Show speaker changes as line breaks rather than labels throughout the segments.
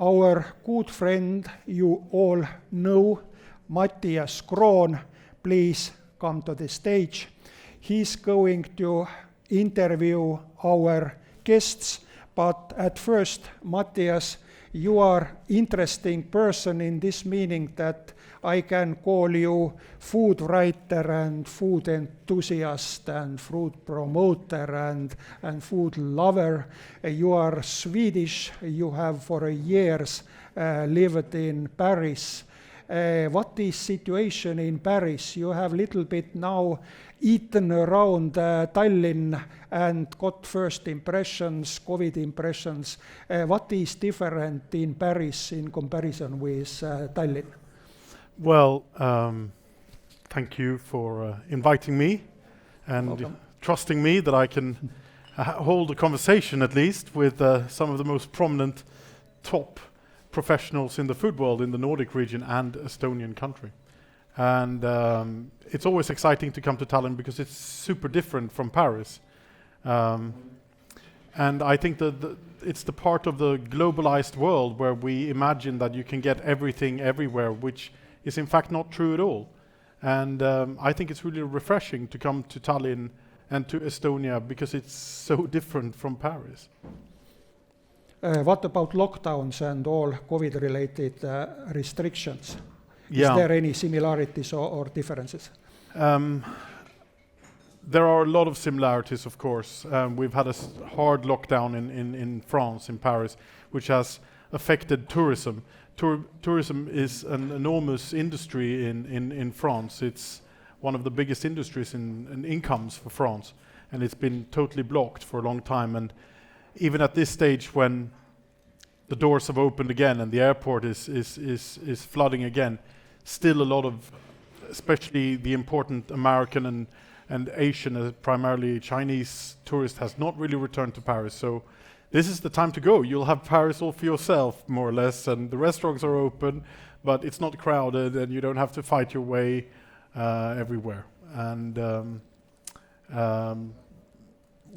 our good friend you all know, Matthias Kroon, please come to the stage. He's going to interview our guests, but at first, Matthias, you are interesting person in this meaning that I can call you food writer and food enthusiast and food promoter and food lover. You are Swedish, you have for years lived in Paris. What is situation in Paris? You have little bit now eaten around Tallinn and got first impressions, COVID impressions. What is different in Paris in comparison with Tallinn?
Well, thank you for inviting me and
Welcome.
Trusting me that I can hold a conversation at least with some of the most prominent top professionals in the food world in the Nordic region and Estonian country. And it's always exciting to come to Tallinn because it's super different from Paris. And I think that it's the part of the globalized world where we imagine that you can get everything everywhere, which is in fact not true at all. And I think it's really refreshing to come to Tallinn and to Estonia because it's so different from Paris.
What about lockdowns and all COVID-related restrictions?
Yeah.
Is there any similarities or differences?
There are a lot of similarities, of course. We've had a hard lockdown in France, in Paris, which has affected tourism. Tourism is an enormous industry in France. It's one of the biggest industries in incomes for France, and it's been totally blocked for a long time. And even at this stage, when the doors have opened again and the airport is flooding again, still a lot of, especially the important American and Asian, primarily Chinese tourists, has not really returned to Paris. So this is the time to go. You'll have Paris all for yourself, more or less, and the restaurants are open, but it's not crowded, and you don't have to fight your way everywhere. And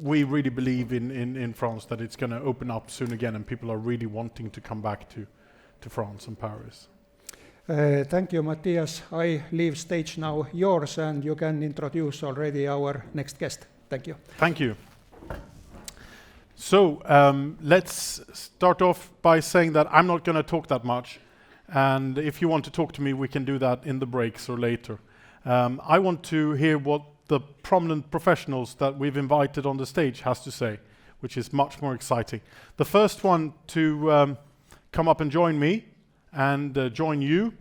we really believe in France that it's going to open up soon again, and people are really wanting to come back to France and Paris.
Thank you, Matthias. I leave stage now yours, and you can introduce already our next guest. Thank you.
Thank you. So let's start off by saying that I'm not going to talk that much, and if you want to talk to me, we can do that in the breaks or later. I want to hear what the prominent professionals that we've invited on the stage has to say, which is much more exciting. The first one to come up and join me and join you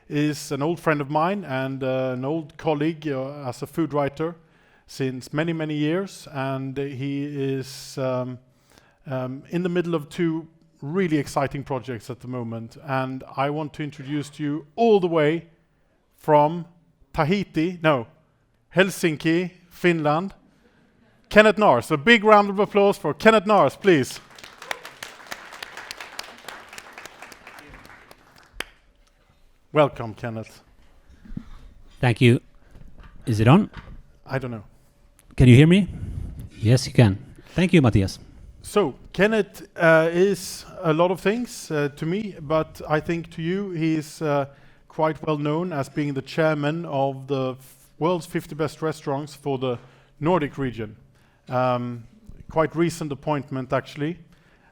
is an old friend of mine and an old colleague as a food writer since many, many years, and he is in the middle of two really exciting projects at the moment, and I want to introduce to you all the way from Helsinki, Finland, Kenneth North. A big round of applause for Kenneth North, please. Welcome, Kenneth.
Thank you. Is it on?
I don't know.
Can you hear me? Yes, you can. Thank you, Matthias.
So, Kenneth is a lot of things to me, but I think to you he's quite well known as being the chairman of the world's 50 best restaurants for the Nordic region. Quite recent appointment, actually,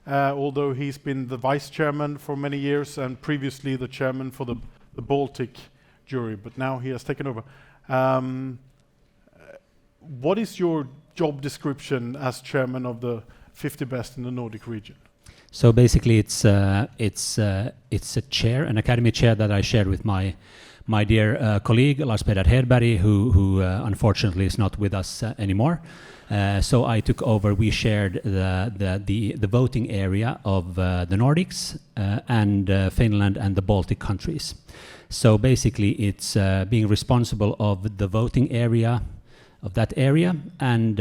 although he's been the vice chairman for many years and previously the chairman for the Baltic jury, but now he has taken over. What is your job description as chairman of the 50 best in the Nordic region?
So basically, it's a chair, an academy chair that I shared with my dear colleague Lars Peder Hedberg, who unfortunately is not with us anymore. So I took over. We shared the voting area of the Nordics and Finland and the Baltic countries. So basically, it's being responsible of the voting area of that area and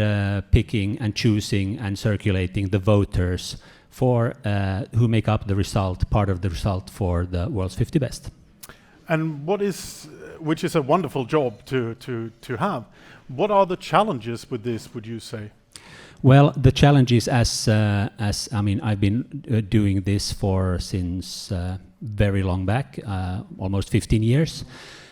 picking and choosing and circulating the voters for who make up the result, part of the result for the world's 50 best.
And which is a wonderful job to have. What are the challenges with this, would you say?
Well, the challenge is as I mean, I've been doing this since very long back, almost 15 years.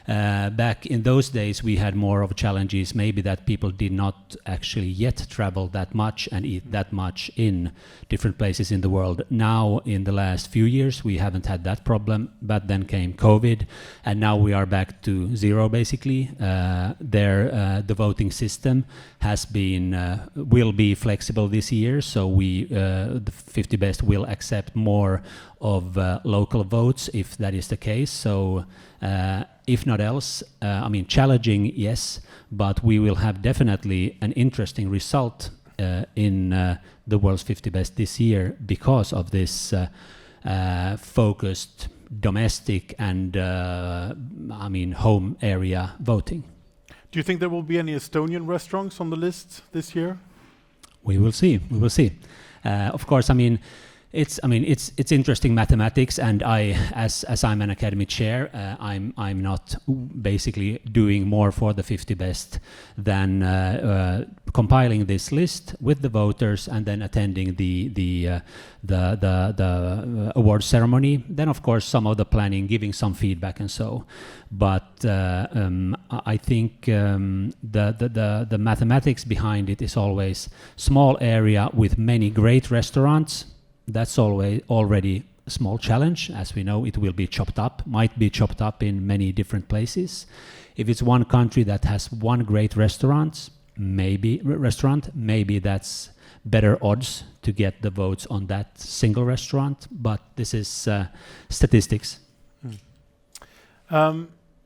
Back in those days, we had more of challenges, maybe that people did not actually yet travel that much and eat that much in different places in the world. Now, in the last few years, we haven't had that problem, but then came COVID, and now we are back to zero, basically. The voting system will be flexible this year, so the 50 best will accept more of local votes if that is the case. So if not else, I mean, challenging, yes, but we will have definitely an interesting result in the world's 50 best this year because of this focused domestic and I mean, home area voting.
Do you think there will be any Estonian restaurants on the list this year?
We will see. We will see. Of course, I mean, it's interesting mathematics, and as I'm an academy chair, I'm not basically doing more for the 50 best than compiling this list with the voters and then attending the award ceremony. Then, of course, some of the planning, giving some feedback and so. But I think the mathematics behind it is always small area with many great restaurants. That's already a small challenge. As we know, it will be might be chopped up in many different places. If it's one country that has one great restaurant, maybe that's better odds to get the votes on that single restaurant. But this is statistics.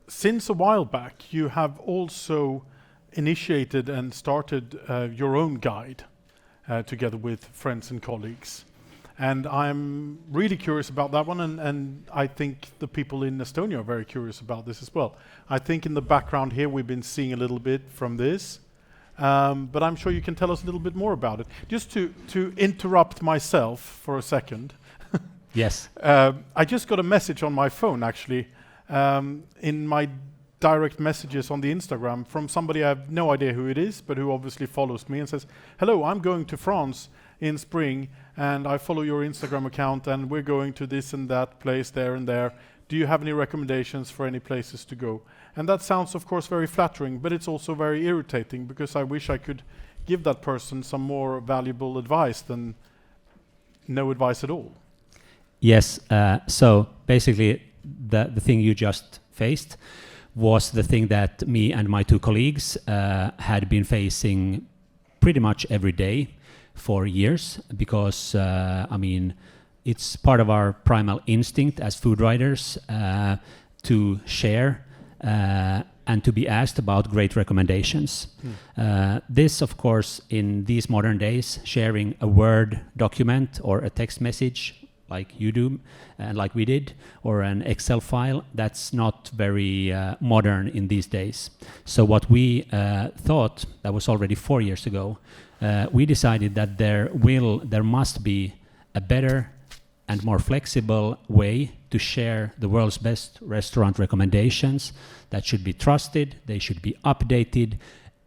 Since a while back, you have also initiated and started your own guide together with friends and colleagues. And I'm really curious about that one, and I think the people in Estonia are very curious about this as well. I think in the background here we've been seeing a little bit from this, but I'm sure you can tell us a little bit more about it. Just to interrupt myself for a second.
Yes.
I just got a message on my phone, actually, in my direct messages on the Instagram from somebody I have no idea who it is, but who obviously follows me and says, "Hello, I'm going to France in spring, and I follow your Instagram account, and we're going to this and that place there and there. Do you have any recommendations for any places to go?" And that sounds, of course, very flattering, but it's also very irritating because I wish I could give that person some more valuable advice than no advice at all.
Yes. So basically, the thing you just faced was the thing that me and my two colleagues had been facing pretty much every day for years, because I mean, it's part of our primal instinct as food writers to share and to be asked about great recommendations. This, of course, in these modern days, sharing a Word document or a text message like you do and like we did, or an Excel file, that's not very modern in these days. So what we thought, that was already 4 years ago, we decided that there must be a better and more flexible way to share the world's best restaurant recommendations that should be trusted, they should be updated,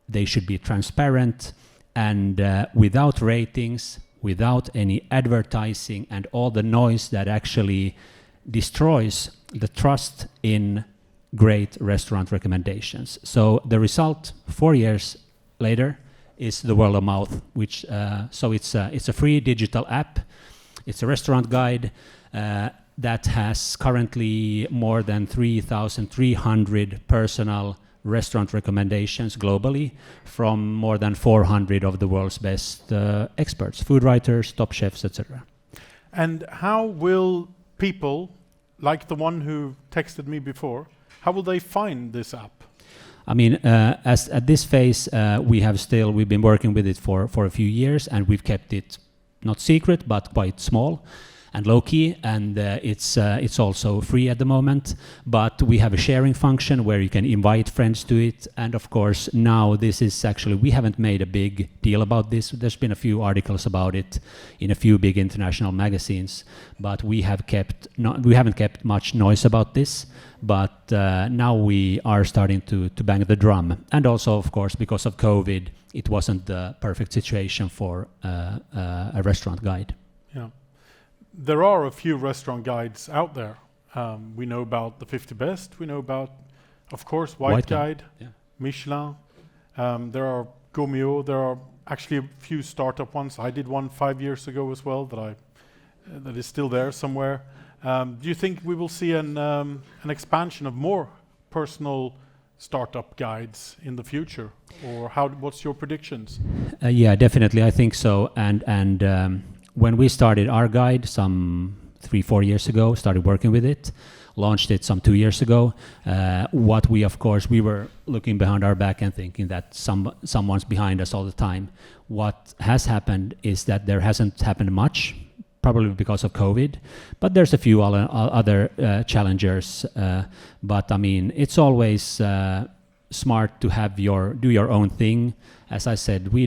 they should be transparent, and without ratings, without any advertising and all the noise that actually destroys the trust in great restaurant recommendations. So the result 4 years later is the World of Mouth, which so it's a free digital app. It's a restaurant guide that has currently more than 3,300 personal restaurant recommendations globally from more than 400 of the world's best experts, food writers, top chefs, etc.
And how will people, like the one who texted me before, how will they find this app?
I mean, as at this phase, we've been working with it for a few years, and we've kept it not secret, but quite small. and low key, and it's also free at the moment. But we have a sharing function where you can invite friends to it, and of course now this is actually, we haven't made a big deal about this. There's been a few articles about it in a few big international magazines, but we haven't kept much noise about this. But now we are starting to bang the drum, and also of course because of COVID, it wasn't the perfect situation for a restaurant guide.
Yeah, there are a few restaurant guides out there. We know about the 50 Best. We know about, of course, White Guide,
yeah.
Michelin. There are Gourmet. There are actually a few startup ones. I did one 5 years ago as well that is still there somewhere. Do you think we will see an expansion of more personal startup guides in the future, or what's your predictions?
Yeah, definitely, I think so. And when we started our guide some 3-4 years ago, started working with it, launched it some 2 years ago, we were looking behind our back and thinking that someone's behind us all the time. What has happened is that there hasn't happened much, probably because of COVID, but there's a few other challengers. But I mean, it's always smart to have do your own thing. As I said, we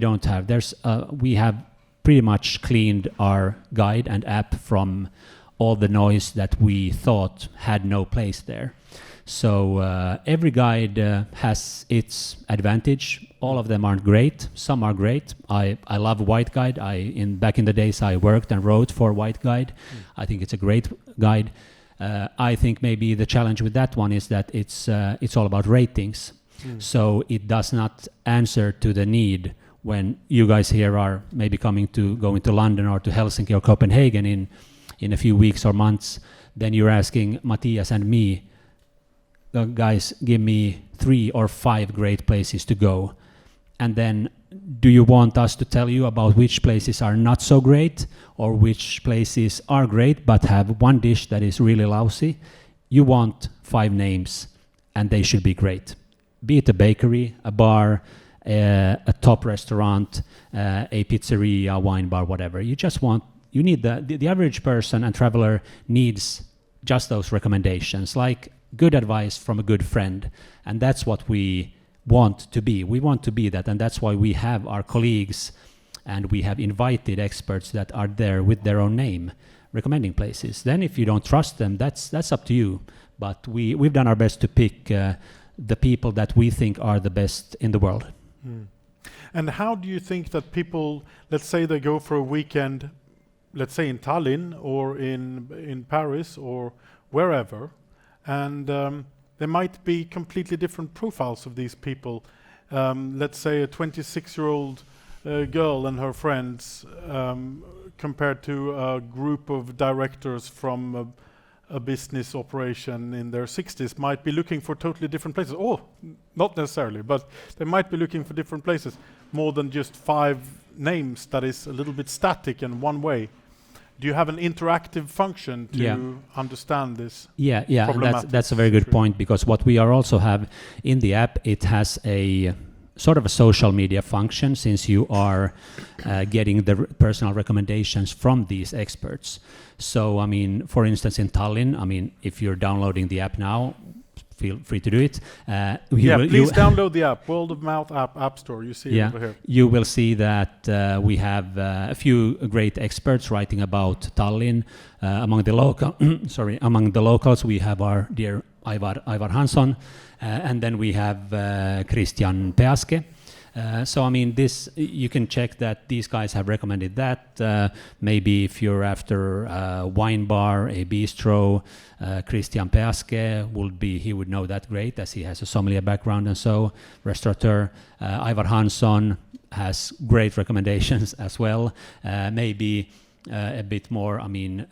have pretty much cleaned our guide and app from all the noise that we thought had no place there. So every guide has its advantage. All of them aren't great. Some are great. I love White Guide. Back in the days I worked and wrote for White Guide. I think it's a great guide. I think maybe the challenge with that one is that it's all about ratings. So it does not answer to the need when you guys here are maybe going to London or to Helsinki or Copenhagen in a few weeks or months. Then you're asking Matthias and me, guys, give me 3 or 5 great places to go. And then do you want us to tell you about which places are not so great, or which places are great but have one dish that is really lousy? You want 5 names and they should be great. Be it a bakery, a bar, a top restaurant, a pizzeria, a wine bar, whatever. You need the average person and traveler needs just those recommendations, like good advice from a good friend. And that's what we want to be. We want to be that, and that's why we have our colleagues and we have invited experts that are there with their own name recommending places. Then if you don't trust them, that's up to you. But we've done our best to pick the people that we think are the best in the world.
And how do you think that people, let's say they go for a weekend, let's say in Tallinn or in Paris or wherever, and there might be completely different profiles of these people. Let's say a 26-year-old girl and her friends compared to a group of directors from a business operation in their 60s might be looking for totally different places. Oh, not necessarily, but they might be looking for different places, more than just 5 names that is a little bit static and one way. Do you have an interactive function to understand this?
Yeah, that's a very good point, because what we are also have in the app, it has a sort of a social media function, since you are getting the personal recommendations from these experts. So, I mean, for instance, in Tallinn, I mean, if you're downloading the app now, feel free to do it.
Please download the app, World of Mouth app store. You see it over here.
You will see that we have a few great experts writing about Tallinn. Among the locals, we have our dear Ivar Hansson, and then we have Christian Peaske. So I mean, this you can check that these guys have recommended that. Maybe if you're after a wine bar, a bistro, Christian Peaske he would know that great, as he has a sommelier background and so. Restaurateur Ivar Hansson has great recommendations as well. Maybe a bit more, I mean,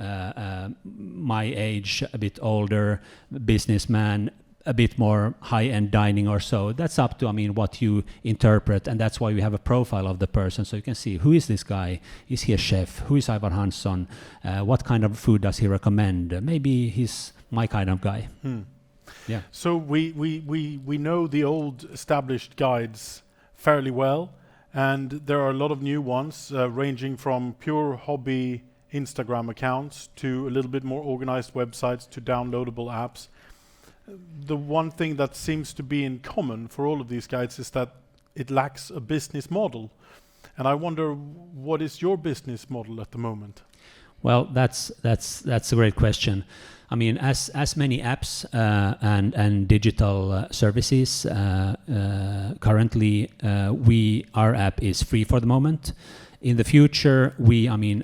my age, a bit older, businessman, a bit more high-end dining or so. That's up to, I mean, what you interpret, and that's why we have a profile of the person, so you can see who is this guy? Is he a chef? Who is Ivar Hansson? What kind of food does he recommend? Maybe he's my kind of guy. Yeah.
So we know the old established guides fairly well, and there are a lot of new ones ranging from pure hobby Instagram accounts to a little bit more organized websites to downloadable apps. The one thing that seems to be in common for all of these guides is that it lacks a business model. And I wonder, what is your business model at the moment?
Well, that's a great question. I mean, as many apps and digital services currently, our app is free for the moment. In the future,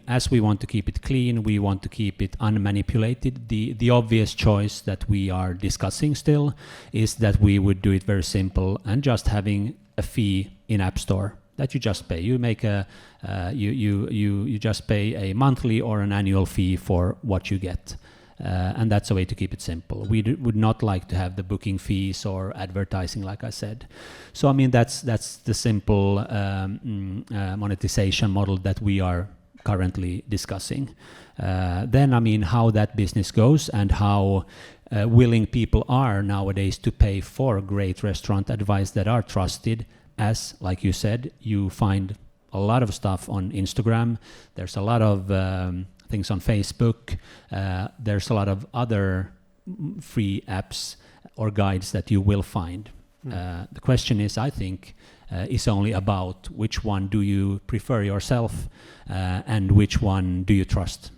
as we want to keep it clean, we want to keep it unmanipulated. The obvious choice that we are discussing still is that we would do it very simple and just having a fee in App Store that you just pay. You make you just pay a monthly or an annual fee for what you get. And that's a way to keep it simple. We would not like to have the booking fees or advertising, like I said. So I mean, that's the simple monetization model that we are currently discussing. Then I mean, how that business goes and how willing people are nowadays to pay for great restaurant advice that are trusted. As, like you said, you find a lot of stuff on Instagram. There's a lot of things on Facebook. There's a lot of other free apps or guides that you will find. The question is, I think, is only about which one do you prefer yourself and which one do you trust.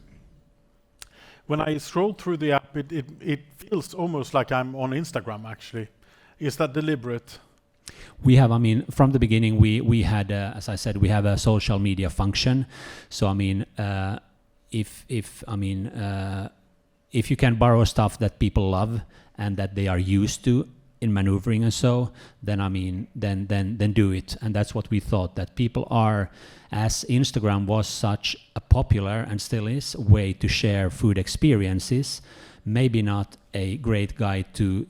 When I scroll through the app, it feels almost like I'm on Instagram, actually. Is that deliberate?
We have, from the beginning, we had, as I said, we have a social media function. So, if you can borrow stuff that people love and that they are used to in maneuvering and so, then then do it. And that's what we thought, that people are, as Instagram was such a popular and still is way to share food experiences, maybe not a great way to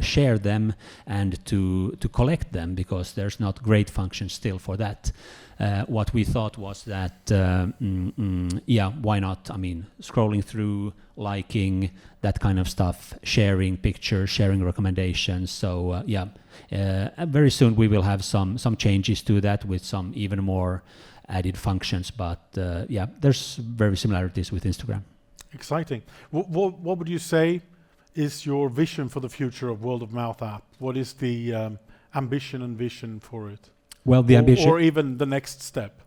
share them and to collect them, because there's not great function still for that. What we thought was that, why not? Scrolling through, liking, that kind of stuff, sharing pictures, sharing recommendations. So very soon we will have some changes to that with some even more added functions. But there's very similarities with Instagram.
Exciting. What would you say is your vision for the future of Word of Mouth app? What is the ambition and vision for it?
Well, the ambition,
or even the next step.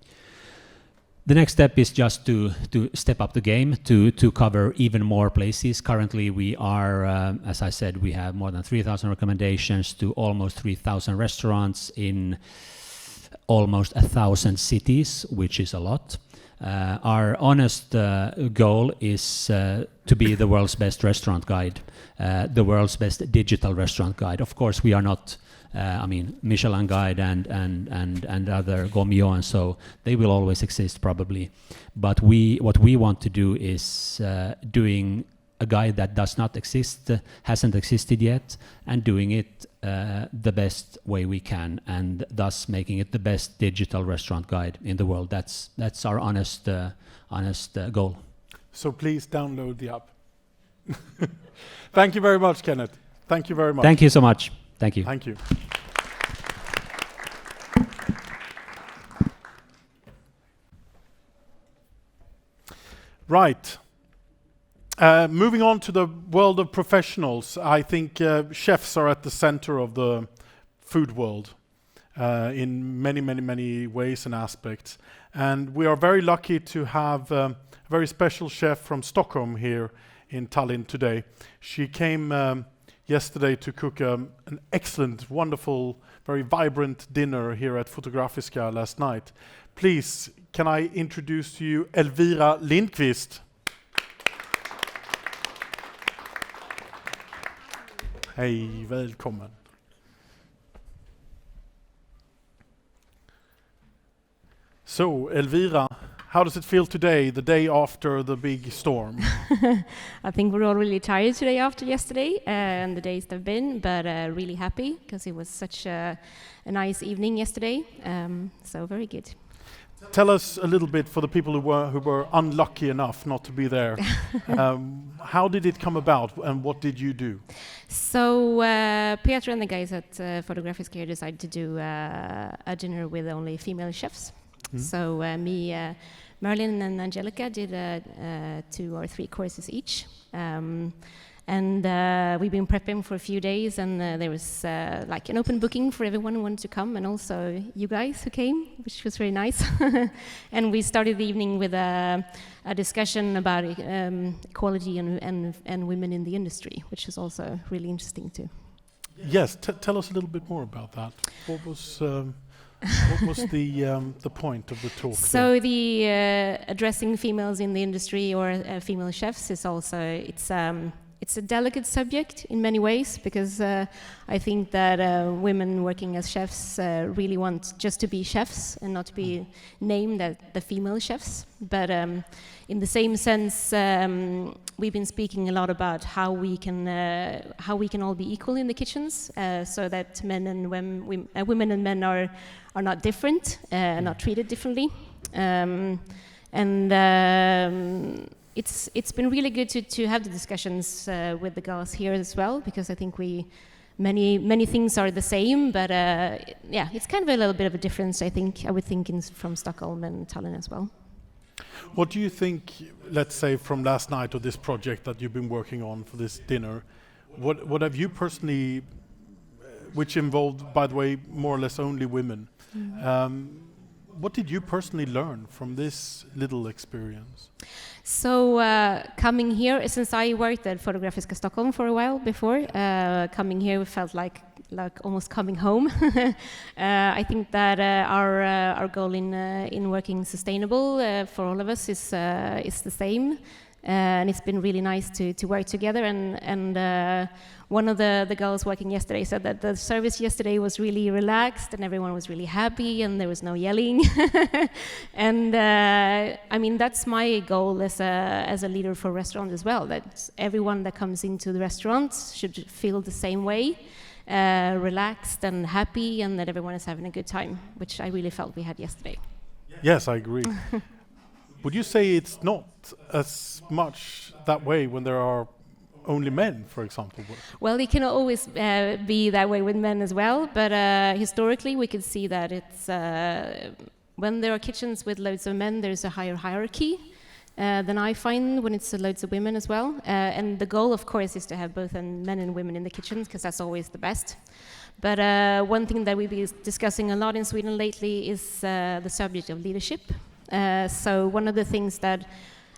The next step is just to step up the game, to cover even more places. Currently, we are, as I said, we have more than 3,000 recommendations to almost 3,000 restaurants in almost 1,000 cities, which is a lot. Our honest goal is to be the world's best restaurant guide, the world's best digital restaurant guide. Of course, we are not, Michelin Guide and other Gomio, and so they will always exist probably. But what we want to do is doing a guide that does not exist, hasn't existed yet, and doing it the best way we can, and thus making it the best digital restaurant guide in the world. That's our honest goal. So please download the app.
Thank you very much, Kenneth. Thank you very much.
Thank you so much. Thank you.
Thank you. Right. Moving on to the world of professionals, I think chefs are at the center of the food world in many ways and aspects. And we are very lucky to have a very special chef from Stockholm here in Tallinn today. She came yesterday to cook an excellent, wonderful, very vibrant dinner here at Fotografiska last night. Please, can I introduce to you Elvira Lindqvist? Hej, välkommen. So, Elvira, how does it feel today, the day after the big storm?
I think we're all really tired today after yesterday and the days that have been, but really happy because it was such a nice evening yesterday. So very good.
Tell us a little bit, for the people who were unlucky enough not to be there. How did it come about, and what did you do?
So Peter and the guys at Fotografiska decided to do a dinner with only female chefs. So me, Marilyn and Angelica did 2 or 3 courses each. And we've been prepping for a few days, and there was like an open booking for everyone who wanted to come, and also you guys who came, which was very nice. And we started the evening with a discussion about equality and women in the industry, which is also really interesting too.
Yes, tell us a little bit more about that. What was the point of the talk?
So the addressing females in the industry or female chefs is also it's a delicate subject in many ways, because I think that women working as chefs really want just to be chefs and not to be named as the female chefs. But in the same sense, we've been speaking a lot about how we can all be equal in the kitchens, so that men and women and men are not different, not treated differently, It's been really good to have the discussions with the girls here as well, because I think many things are the same, but it's kind of a little bit of a difference. I would think from Stockholm and Tallinn as well.
What do you think, let's say, from last night or this project that you've been working on for this dinner? What have you personally, which involved, by the way, more or less only women? What did you personally learn from this little experience?
So coming here, since I worked at Fotografiska Stockholm for a while before, coming here felt like almost coming home. I think that our goal in working sustainable for all of us is the same. And it's been really nice to work together. And one of the girls working yesterday said that the service yesterday was really relaxed and everyone was really happy and there was no yelling. And I mean, that's my goal as a leader for restaurant as well, that everyone that comes into the restaurant should feel the same way, relaxed and happy, and that everyone is having a good time, which I really felt we had yesterday.
Yes, I agree. Would you say it's not as much that way when there are only men, for example?
Well, it can always be that way with men as well, but historically we could see that it's when there are kitchens with loads of men, there's a higher hierarchy than I find when it's loads of women as well. And the goal, of course, is to have both men and women in the kitchens, because that's always the best. But one thing that we've been discussing a lot in Sweden lately is the subject of leadership. So one of the things that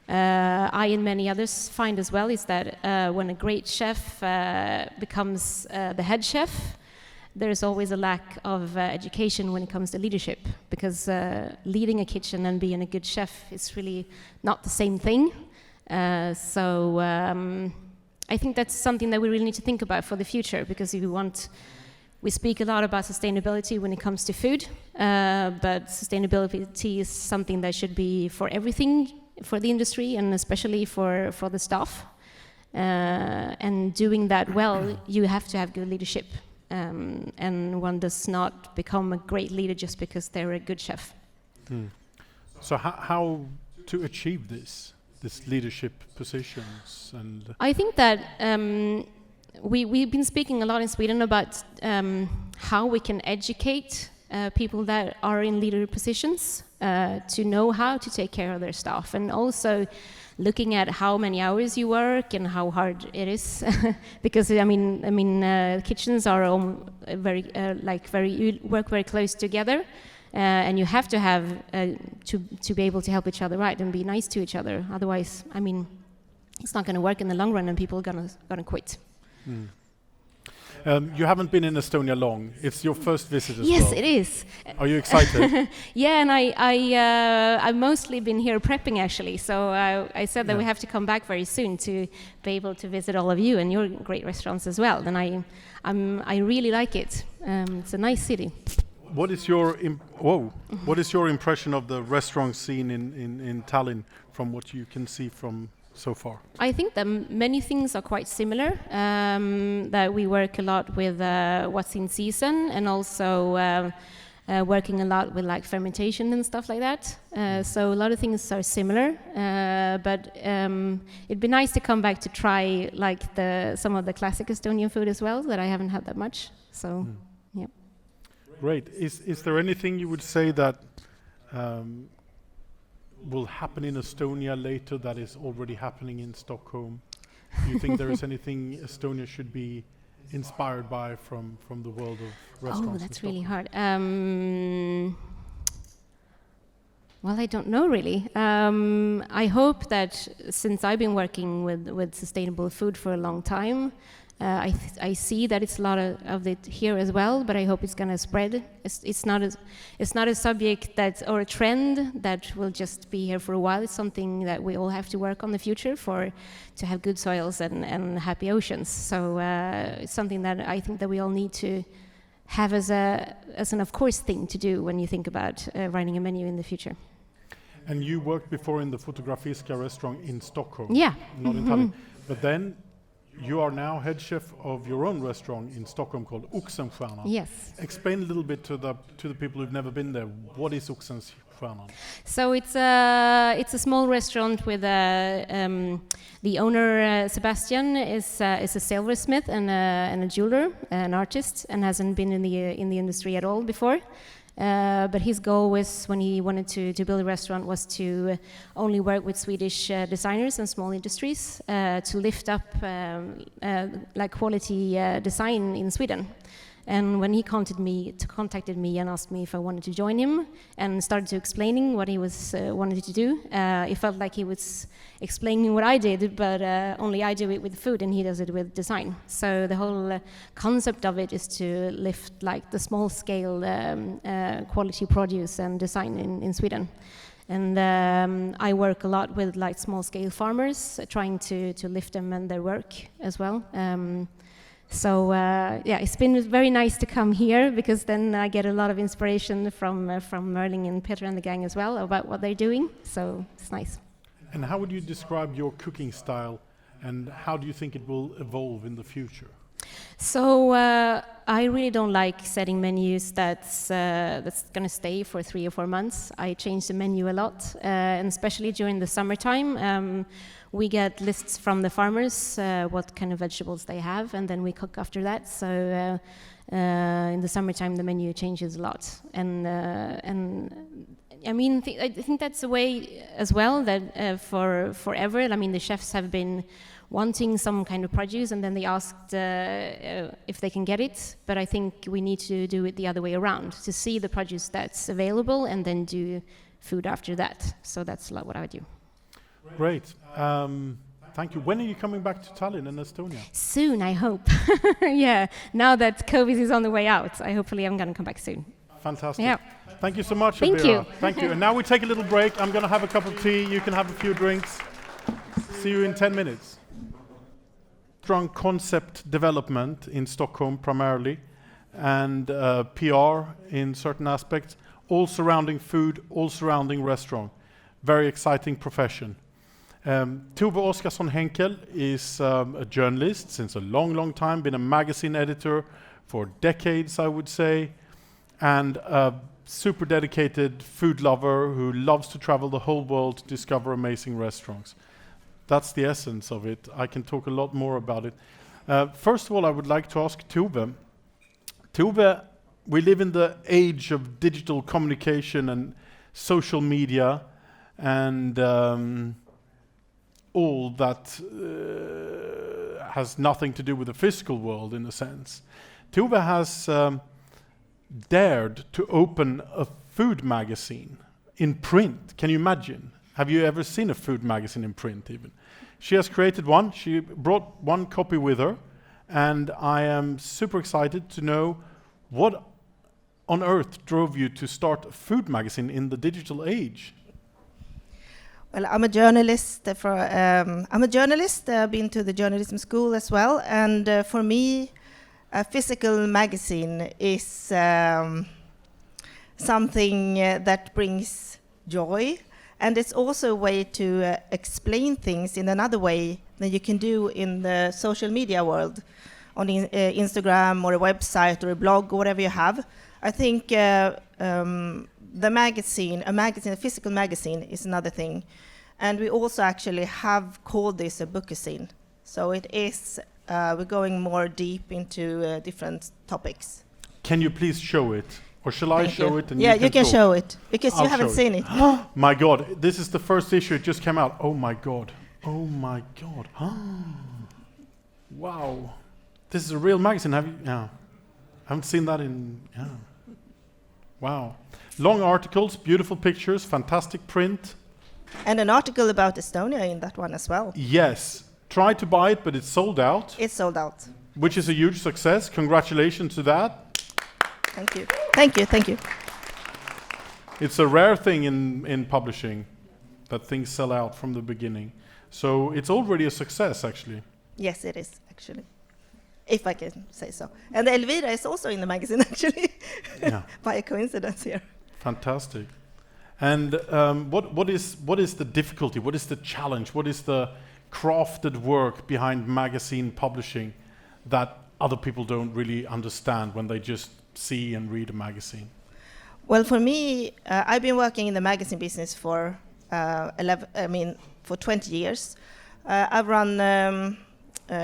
I and many others find as well is that when a great chef becomes the head chef, there's always a lack of education when it comes to leadership, because leading a kitchen and being a good chef is really not the same thing. So I think that's something that we really need to think about for the future, because if we speak a lot about sustainability when it comes to food, but sustainability is something that should be for everything, for the industry, and especially for the staff. And doing that well, you have to have good leadership. And one does not become a great leader just because they're a good chef.
So how to achieve these leadership positions? And
I think that we've been speaking a lot in Sweden about how we can educate people that are in leader positions to know how to take care of their staff, and also looking at how many hours you work and how hard it is, because I mean kitchens are you work very close together, and you have to have to be able to help each other out and be nice to each other. Otherwise, I mean, it's not going to work in the long run, and people are gonna quit.
You haven't been in Estonia long. It's your first visit as well.
Yes, it is.
Are you excited?
Yeah, and I've mostly been here prepping actually. So I said that we have to come back very soon to be able to visit all of you and your great restaurants as well. And I really like it. It's a nice city.
What is your What is your impression of the restaurant scene in Tallinn from what you can see from so far?
I think that many things are quite similar, that we work a lot with what's in season, and also working a lot with like fermentation and stuff like that. So a lot of things are similar, but it'd be nice to come back to try like some of the classic Estonian food as well, that I haven't had that much. So, yeah.
Great. Is there anything you would say that will happen in Estonia later that is already happening in Stockholm? Do you think there is anything Estonia should be inspired by from the world of restaurants?
Oh, that's really hard. Well, I don't know really. I hope that since I've been working with sustainable food for a long time, I see that it's a lot of it here as well, but I hope it's going to spread. It's not a subject or a trend that will just be here for a while. It's something that we all have to work on the future to have good soils and happy oceans. So it's something that I think that we all need to have as an of course thing to do when you think about writing a menu in the future.
And you worked before in the Fotografiska restaurant in Stockholm.
Yeah.
Not in Tallinn. But then you are now head chef of your own restaurant in Stockholm called Oxenstjärnan.
Yes.
Explain a little bit to the people who've never been there. What is Oxenstjärnan?
So it's a small restaurant with the owner Sebastian is a silversmith and a jeweler, an artist, and hasn't been in the industry at all before. But his goal was, when he wanted to build a restaurant, was to only work with Swedish designers and small industries to lift up like quality design in Sweden. And when he contacted me and asked me if I wanted to join him and started to explaining what he was wanted to do, it felt like he was explaining what I did, but only I do it with food and he does it with design. So the whole concept of it is to lift like the small scale quality produce and design in Sweden. And I work a lot with like small scale farmers, trying to lift them and their work as well. So it's been very nice to come here, because then I get a lot of inspiration from Merlin and Peter and the gang as well about what they're doing. So it's nice.
And how would you describe your cooking style, and how do you think it will evolve in the future?
So I really don't like setting menus that's going to stay for 3 or 4 months. I change the menu a lot, and especially during the summertime. We get lists from the farmers, what kind of vegetables they have, and then we cook after that. So in the summertime, the menu changes a lot. And I mean, I think that's a way as well that for forever, I mean, the chefs have been wanting some kind of produce, and then they asked if they can get it. But I think we need to do it the other way around, to see the produce that's available and then do food after that. So that's a lot what I do.
Great. Thank you. When are you coming back to Tallinn in Estonia?
Soon, I hope. Yeah, now that COVID is on the way out, hopefully I'm going to come back soon.
Fantastic.
Yeah.
Thank you so much,
Thank
Elvira.
you.
Thank you. And now we take a little break. I'm going to have a cup of tea. You can have a few drinks. See you in 10 minutes. Strong concept development in Stockholm primarily, and PR in certain aspects, all surrounding food, all surrounding restaurant. Very exciting profession. Tove Oskarsson Henkel is a journalist since a long, long time, been a magazine editor for decades, I would say, and a super dedicated food lover who loves to travel the whole world to discover amazing restaurants. That's the essence of it. I can talk a lot more about it. First of all, I would like to ask Tove. Tove, we live in the age of digital communication and social media, and all that has nothing to do with the physical world in a sense. Tove has dared to open a food magazine in print. Can you imagine? Have you ever seen a food magazine in print even? She has created one. She brought one copy with her, and I am super excited to know what on earth drove you to start a food magazine in the digital age.
Well, I'm a journalist. Been to the journalism school as well, and for me, a physical magazine is something that brings joy, and it's also a way to explain things in another way than you can do in the social media world, on Instagram or a website or a blog or whatever you have. I think the magazine, a physical magazine, is another thing. And we also actually have called this a bookazine. So it is, we're going more deep into different topics.
Can you please show it Or shall I
Thank
show
you.
it and
Yeah,
you can talk?
show it because
I'll
you haven't
show
seen it.
My God, this is the first issue. It just came out. Oh my God. Oh my God. Wow. This is a real magazine. Have you? Yeah. I haven't seen that in. Yeah. Wow. Long articles, beautiful pictures, fantastic print.
And an article about Estonia in that one as well.
Yes. Try to buy it, but it's sold out,
It's sold out.
which is a huge success. Congratulations to that.
Thank you. Thank you. Thank you.
It's a rare thing in publishing that things sell out from the beginning. So it's already a success, actually.
Yes, it is actually, if I can say so. And Elvira is also in the magazine actually,
Yeah.
by a coincidence here.
Fantastic. And what is the difficulty? What is the challenge? What is the crafted work behind magazine publishing that other people don't really understand when they just see and read a magazine?
Well, for me, I've been working in the magazine business for for 20 years. I've run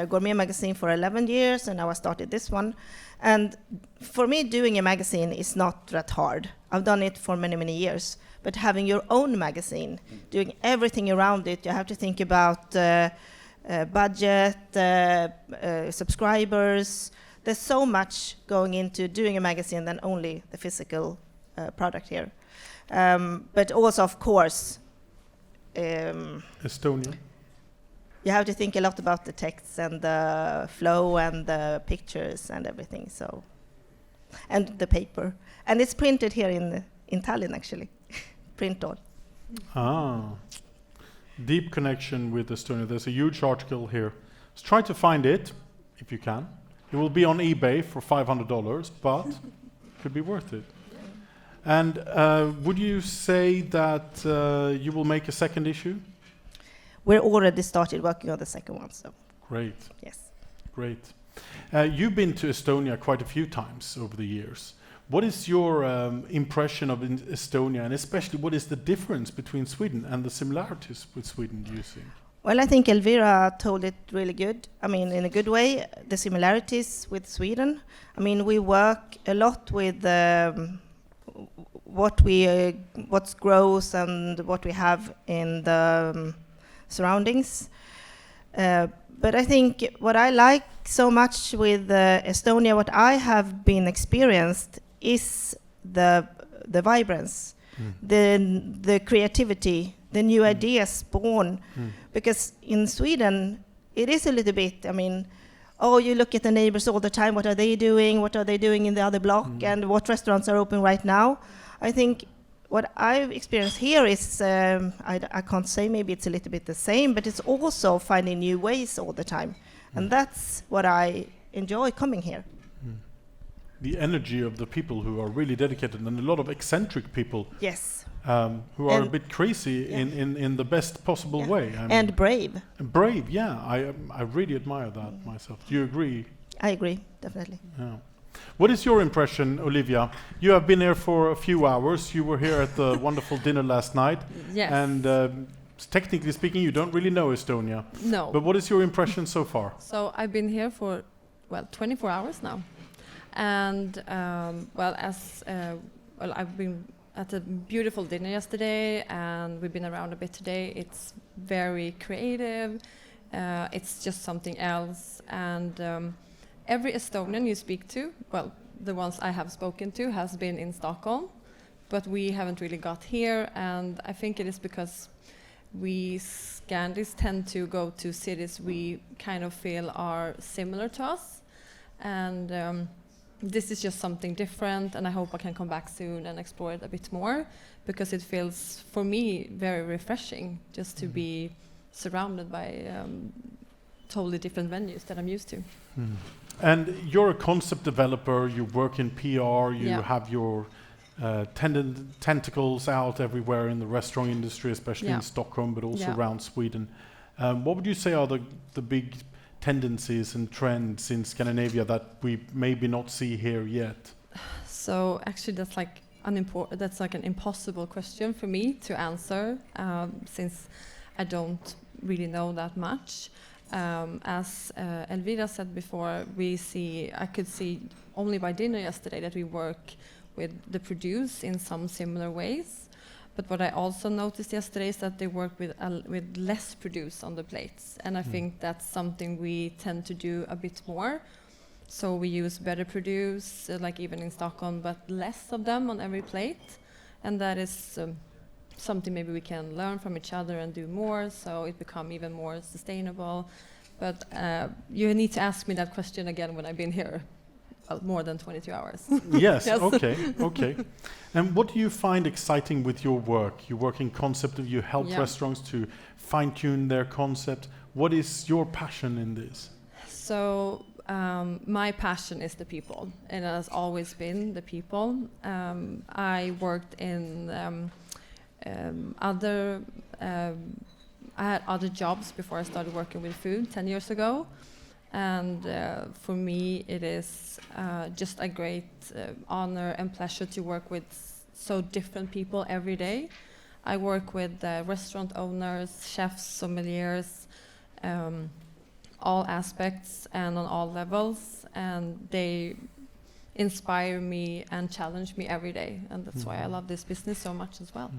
Gourmet magazine for 11 years, and now I started this one. And for me, doing a magazine is not that hard. I've done it for many, many years. But having your own magazine, doing everything around it, you have to think about budget, subscribers. There's so much going into doing a magazine than only the physical product here. But also, of course,
Estonia.
you have to think a lot about the texts and the flow and the pictures and everything. So, and the paper, and it's printed here in Tallinn actually, print on.
Deep connection with Estonia. There's a huge article here. Let's try to find it, if you can. It will be on eBay for $500, but could be worth it. And would you say that you will make a second issue?
We're already started working on the second one, so
Great,
yes.
great. You've been to Estonia quite a few times over the years. What is your impression of Estonia, and especially what is the difference between Sweden and the similarities with Sweden, do you think?
Well, I think Elvira told it really good. I mean, in a good way, the similarities with Sweden. I mean, we work a lot with what grows and what we have in the surroundings. But I think what I like so much with Estonia, what I have been experienced, is the vibrance, the creativity, the new ideas born. Because in Sweden, it is a little bit, I mean, you look at the neighbors all the time, what are they doing? What are they doing in the other block? And what restaurants are open right now? I think what I've experienced here is, I can't say maybe it's a little bit the same, but it's also finding new ways all the time. And that's what I enjoy coming here.
The energy of the people who are really dedicated, and a lot of eccentric people.
Yes.
Who are a bit crazy in the best possible way. I mean,
And brave.
brave, yeah. I really admire that myself. Do you agree?
I agree, definitely.
Yeah. What is your impression, Olivia? You have been here for a few hours. You were here at the wonderful dinner last night.
Yes.
And technically speaking, you don't really know Estonia.
No.
But what is your impression so far?
So I've been here for, 24 hours now. And, I've been at a beautiful dinner yesterday, and we've been around a bit today. It's very creative. It's just something else. And every Estonian you speak to, the ones I have spoken to, has been in Stockholm, but we haven't really got here. And I think it is because we Scandis tend to go to cities we kind of feel are similar to us. And this is just something different, and I hope I can come back soon and explore it a bit more, because it feels, for me, very refreshing just to be surrounded by totally different venues that I'm used to.
And you're a concept developer, you work in PR, you have your tentacles out everywhere in the restaurant industry, especially in Stockholm, but also around Sweden. What would you say are the big tendencies and trends in Scandinavia that we maybe not see here yet?
So actually that's like an impossible question for me to answer, since I don't really know that much. As Elvira said before, I could see only by dinner yesterday that we work with the produce in some similar ways. But what I also noticed yesterday is that they work with less produce on the plates, and I think that's something we tend to do a bit more. So we use better produce, like even in Stockholm, but less of them on every plate, and that is something maybe we can learn from each other and do more, so it become even more sustainable. But you need to ask me that question again when I've been here more than 22 hours.
Yes,
Yes.
okay. And what do you find exciting with your work? You work in concept, you help
Yeah.
restaurants to fine-tune their concept. What is your passion in this?
So my passion is the people, and it has always been the people. I worked in I had other jobs before I started working with food 10 years ago. And for me, it is just a great honor and pleasure to work with so different people every day. I work with restaurant owners, chefs, sommeliers, all aspects and on all levels, and they inspire me and challenge me every day, and that's why I love this business so much as well.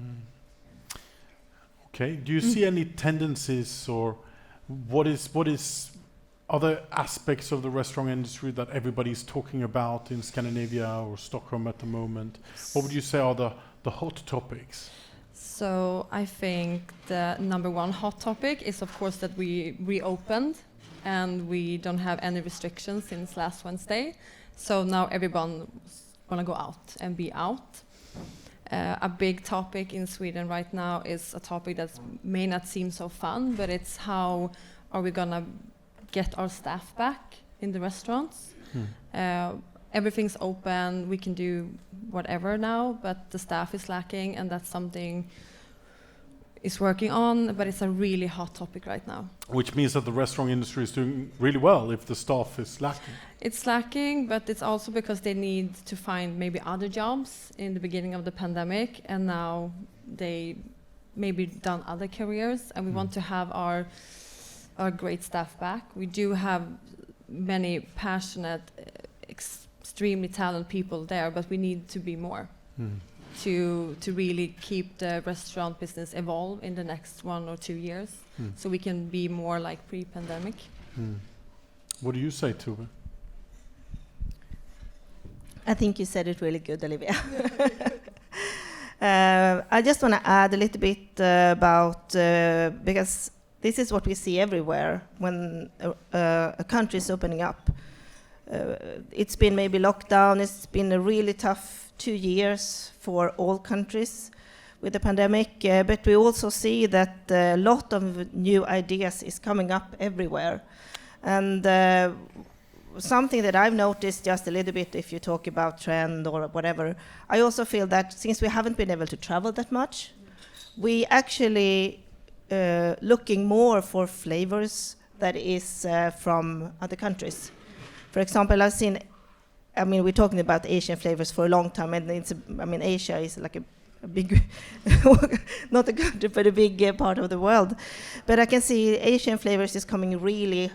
Okay. Do you see any tendencies, or what is other aspects of the restaurant industry that everybody's talking about in Scandinavia or Stockholm at the moment? What would you say are the hot topics?
So I think the number one hot topic is, of course, that we reopened and we don't have any restrictions since last Wednesday. So now everyone want to go out and be out. A big topic in Sweden right now is a topic that may not seem so fun, but it's how are we going to get our staff back in the restaurants. Everything's open, we can do whatever now, but the staff is lacking, and that's something is working on, but it's a really hot topic right now.
Which means that the restaurant industry is doing really well if the staff is lacking.
It's lacking, but it's also because they need to find maybe other jobs in the beginning of the pandemic, and now they maybe done other careers, and we want to have our great staff back. We do have many passionate, extremely talented people there, but we need to be more to really keep the restaurant business evolve in the next 1 or 2 years, so we can be more like pre-pandemic.
What do you say, Tove?
I think you said it really good, Olivia. I just want to add a little bit about, because this is what we see everywhere when a country is opening up. It's been maybe lockdown, it's been a really tough 2 years for all countries with the pandemic, but we also see that a lot of new ideas is coming up everywhere. And something that I've noticed just a little bit, if you talk about trend or whatever, I also feel that since we haven't been able to travel that much, we actually looking more for flavors that is from other countries. For example, we're talking about Asian flavors for a long time, and Asia is like a big, not a country, but a big part of the world. But I can see Asian flavors is coming really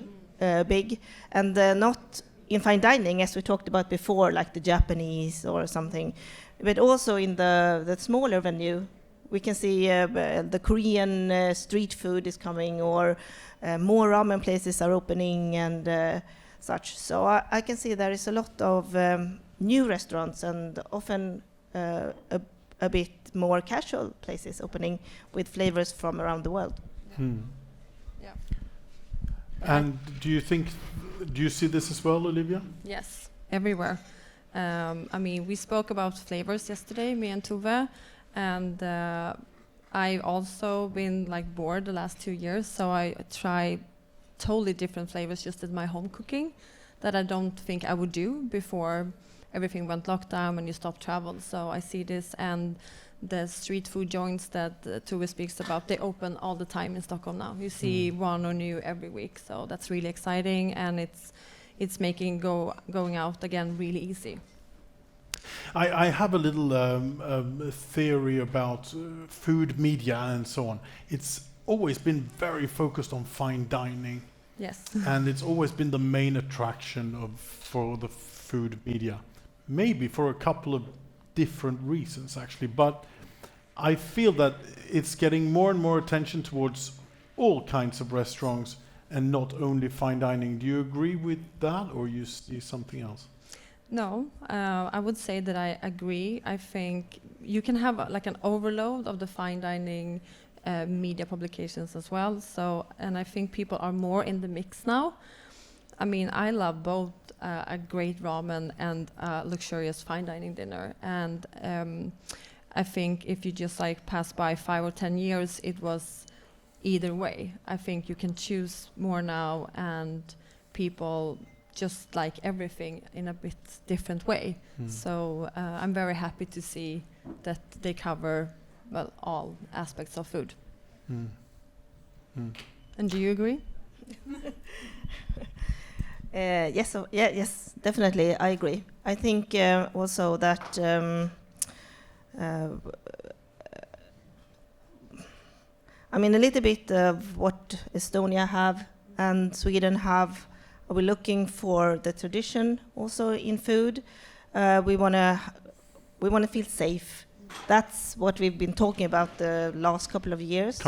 big, and not in fine dining, as we talked about before, like the Japanese or something, but also in the smaller venue. We can see the Korean street food is coming, or more ramen places are opening and such. So I can see there is a lot of new restaurants and often a bit more casual places opening with flavors from around the world.
Yeah.
And do you see this as well, Olivia?
Yes, everywhere. We spoke about flavors yesterday, me and Tove, and I've also been bored the last 2 years, so I try totally different flavors just in my home cooking that I don't think I would do before everything went lockdown and you stopped travel. So I see this, and the street food joints that Tove speaks about, they open all the time in Stockholm now. You see one or new every week, so that's really exciting, and it's making going out again really easy.
I have a little theory about food media and so on. It's always been very focused on fine dining.
Yes.
And it's always been the main attraction for the food media. Maybe for a couple of different reasons, actually. But I feel that it's getting more and more attention towards all kinds of restaurants and not only fine dining. Do you agree with that, or you see something else?
No, I would say that I agree. I think you can have like an overload of the fine dining media publications as well. So, and I think people are more in the mix now. I mean, I love both a great ramen and a luxurious fine dining dinner. And I think if you just like pass by 5 or 10 years, it was either way. I think you can choose more now, and people just like everything in a bit different way. So I'm very happy to see that they cover, well, all aspects of food. And do you agree?
Yes, definitely, I agree. I think also that I mean, a little bit of what Estonia have and Sweden have. We're looking for the tradition also in food. We wanna feel safe. That's what we've been talking about the last couple of years.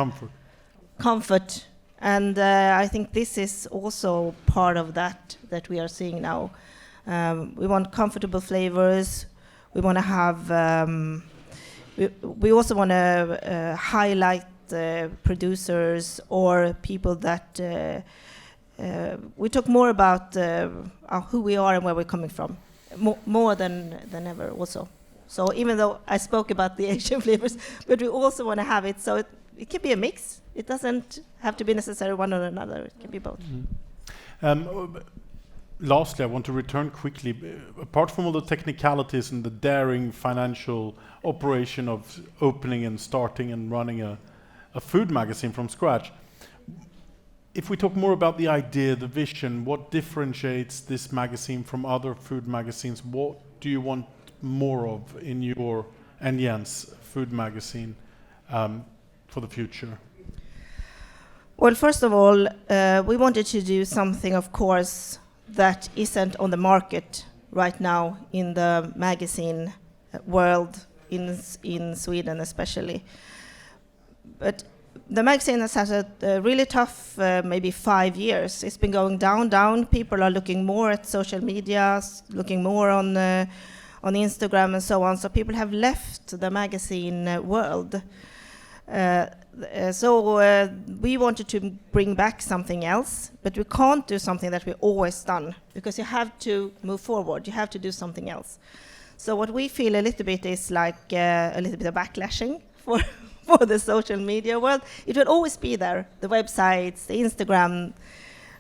Comfort. And I think this is also part of that we are seeing now. We want comfortable flavors. We want to have. We also want to highlight producers or people that. We talk more about who we are and where we're coming from, more than ever. Also, so even though I spoke about the Asian flavors, but we also want to have it so it can be a mix. It doesn't have to be necessarily one or another. It can be both.
Lastly, I want to return quickly. Apart from all the technicalities and the daring financial operation of opening and starting and running a food magazine from scratch, if we talk more about the idea, the vision, what differentiates this magazine from other food magazines? What do you want more of in your and Jens food magazine for the future?
Well, first of all, we wanted to do something, of course, that isn't on the market right now in the magazine world, in Sweden especially. But the magazine has had a really tough, maybe 5 years. It's been going down. People are looking more at social media, looking more on Instagram and so on. So people have left the magazine world. So we wanted to bring back something else, but we can't do something that we've always done, because you have to move forward. You have to do something else. So what we feel a little bit is like a little bit of backlashing for the social media world. It will always be there, the websites, the Instagram,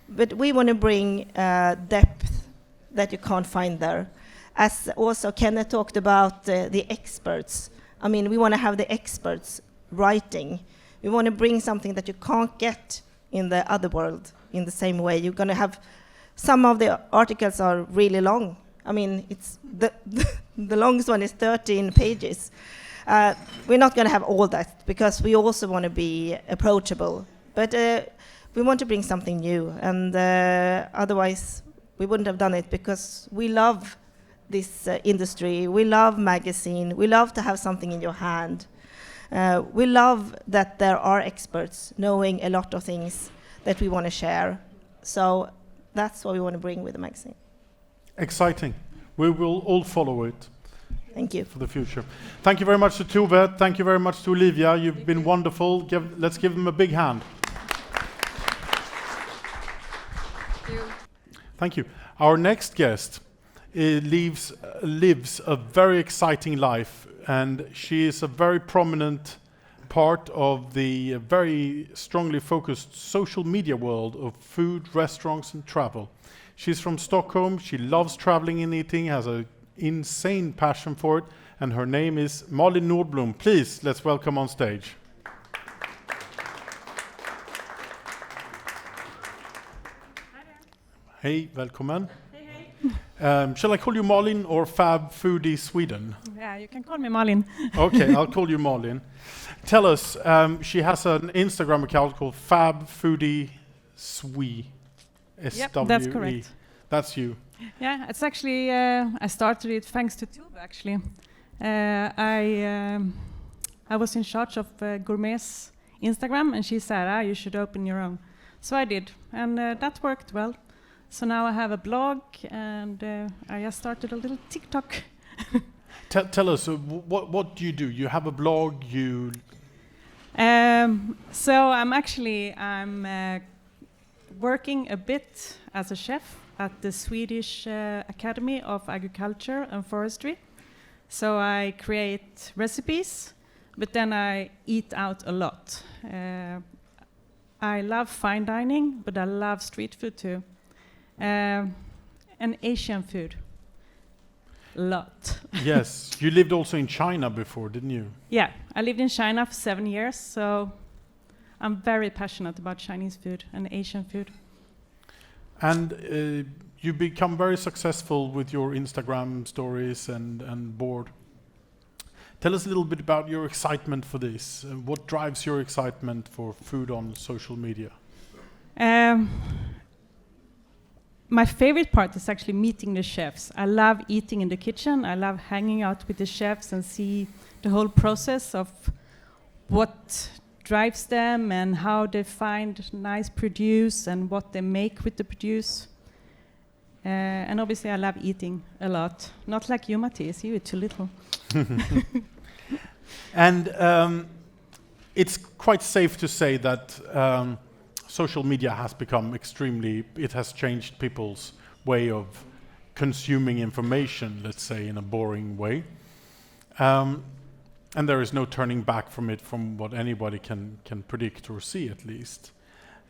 but we want to bring depth that you can't find there. As also Kenneth talked about the experts. I mean, we want to have the experts writing. We want to bring something that you can't get in the other world in the same way. You're going to have some of the articles are really long. I mean, it's the longest one is 13 pages. We're not going to have all that, because we also want to be approachable. But we want to bring something new, and otherwise we wouldn't have done it, because we love this industry. We love magazine. We love to have something in your hand. We love that there are experts knowing a lot of things that we want to share. So that's what we want to bring with the magazine.
Exciting. We will all follow it.
Thank you.
For the future. Thank you very much to Tove. Thank you very much to Olivia. You've been wonderful. Let's give them a big hand.
Thank you.
Thank you. Our next guest lives a very exciting life, and she is a very prominent part of the very strongly focused social media world of food, restaurants, and travel. She's from Stockholm. She loves traveling and eating, has an insane passion for it, and her name is Malin Nordblom. Please, let's welcome on stage. Hej, välkommen. Shall I call you Malin or Fab Foodie Sweden?
Yeah, you can call me Malin.
Okay, I'll call you Malin. Tell us, she has an Instagram account called Fab Foodie Swe.
Yep, that's correct.
That's you.
Yeah, it's actually, I started it thanks to Tube, actually. I was in charge of Gourmet's Instagram, and she said, you should open your own. So I did, and that worked well. So now I have a blog, and I just started a little TikTok.
Tell us, what do? You have a blog, you...
So I'm working a bit as a chef at the Swedish Academy of Agriculture and Forestry. So I create recipes, but then I eat out a lot. I love fine dining, but I love street food too. And Asian food. A lot.
Yes, you lived also in China before, didn't you?
Yeah, I lived in China for 7 years, so I'm very passionate about Chinese food and Asian food.
And you become very successful with your Instagram stories and board. Tell us a little bit about your excitement for this. What drives your excitement for food on social media? My favorite part is actually meeting the chefs. I love eating in the kitchen. I love hanging out with the chefs and see the whole process of what drives them and how they find nice produce and what they make with the produce. And obviously I love eating a lot. Not like you, Mattias, you eat too little. And it's quite safe to say that social media has become it has changed people's way of consuming information, let's say, in a boring way. And there is no turning back from it, from what anybody can predict or see, at least.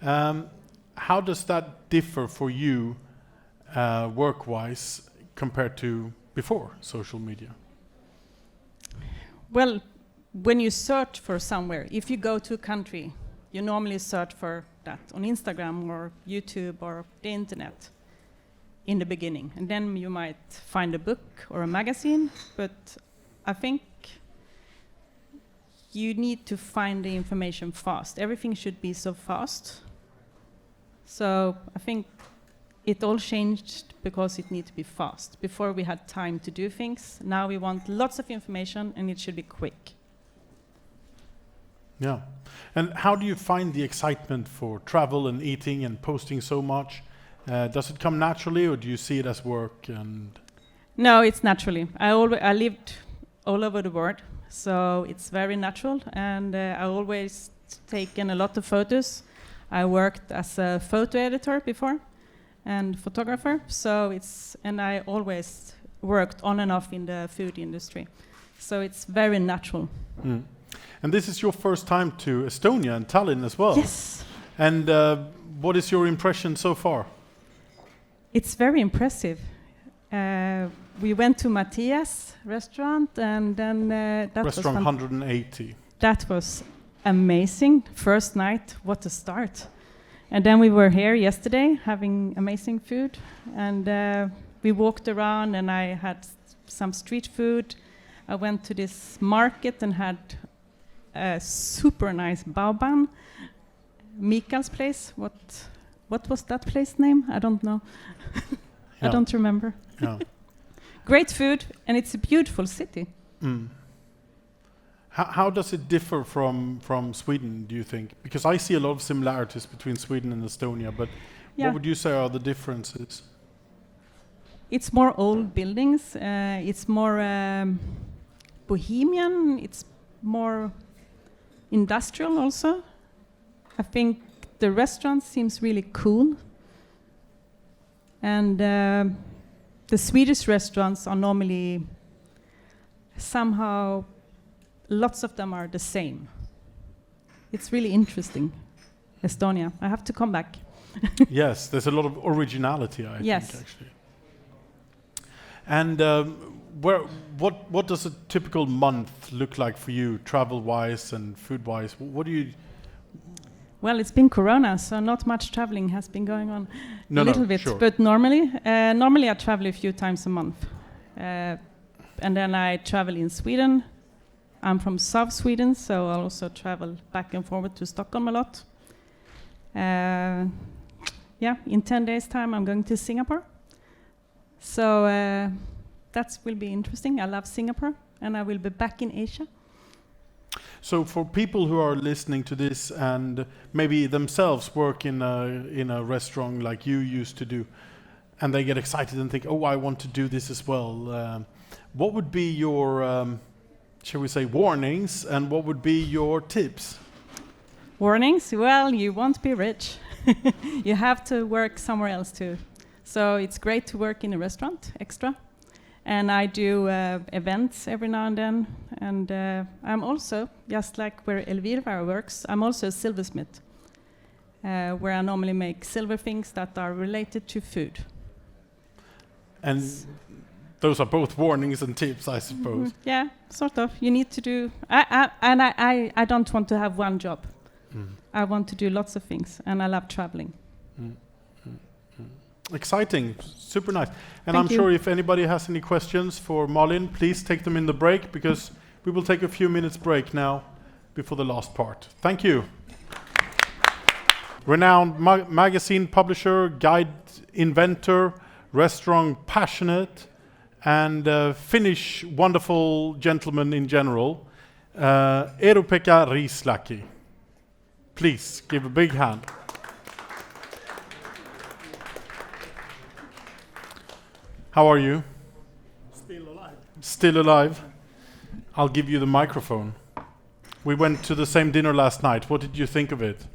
How does that differ for you, work-wise, compared to before social media?
Well, when you search for somewhere, if you go to a country, you normally search for that on Instagram or YouTube or the internet in the beginning. And then you might find a book or a magazine, but I think you need to find the information fast. Everything should be so fast. So I think it all changed because it needs to be fast. Before we had time to do things. Now we want lots of information and it should be quick.
Yeah. And how do you find the excitement for travel and eating and posting so much? Does it come naturally, or do you see it as work? And
no, it's naturally. I lived all over the world, so it's very natural. And I always taken a lot of photos. I worked as a photo editor before and photographer. And I always worked on and off in the food industry. So it's very natural.
Mm. And this is your first time to Estonia and Tallinn as well.
Yes.
And what is your impression so far?
It's very impressive. We went to Mattias' restaurant, and then that
Restaurant
was
180.
That was amazing. First night, what a start. And then we were here yesterday having amazing food. And we walked around, and I had some street food. I went to this market and had a super nice baoban. Mikael's place. What was that place name? I don't know. I don't remember.
Yeah.
Great food, and it's a beautiful city.
Mm. How does it differ from Sweden, do you think? Because I see a lot of similarities between Sweden and Estonia, but what would you say are the differences?
It's more old buildings. It's more bohemian. It's more industrial also. I think the restaurant seems really cool. And the Swedish restaurants are normally somehow, lots of them are the same. It's really interesting. Estonia, I have to come back.
Yes, there's a lot of originality, I think, actually. And what does a typical month look like for you, travel-wise and food-wise? What do you...
Well, it's been Corona, so not much traveling has been going on. A little bit, sure. But normally I travel a few times a month. And then I travel in Sweden. I'm from South Sweden, so I also travel back and forward to Stockholm a lot. In 10 days' time, I'm going to Singapore. So that will be interesting. I love Singapore. and I will be back in Asia.
So for people who are listening to this and maybe themselves work in a restaurant like you used to do, and they get excited and think, oh, I want to do this as well, what would be your, shall we say, warnings, and what would be your tips?
Warnings? Well, you won't be rich. You have to work somewhere else too. So it's great to work in a restaurant extra. And I do events every now and then. And I'm also, just like where Elvira works, I'm also a silversmith, where I normally make silver things that are related to food.
And those are both warnings and tips, I suppose.
Mm-hmm. Yeah, sort of. You need to do... I don't want to have one job. I want to do lots of things, and I love traveling.
Exciting, super nice. And
Thank
I'm
you.
sure if anybody has any questions for Malin, please take them in the break, because we will take a few minutes break now before the last part. Thank you. Renowned magazine publisher, guide inventor, restaurant passionate, and Finnish wonderful gentleman in general, Eero-Pekka Riislaki. Please give a big hand. How are you?
Still alive.
Still alive? I'll give you the microphone. We went to the same dinner last night. What did you think of it?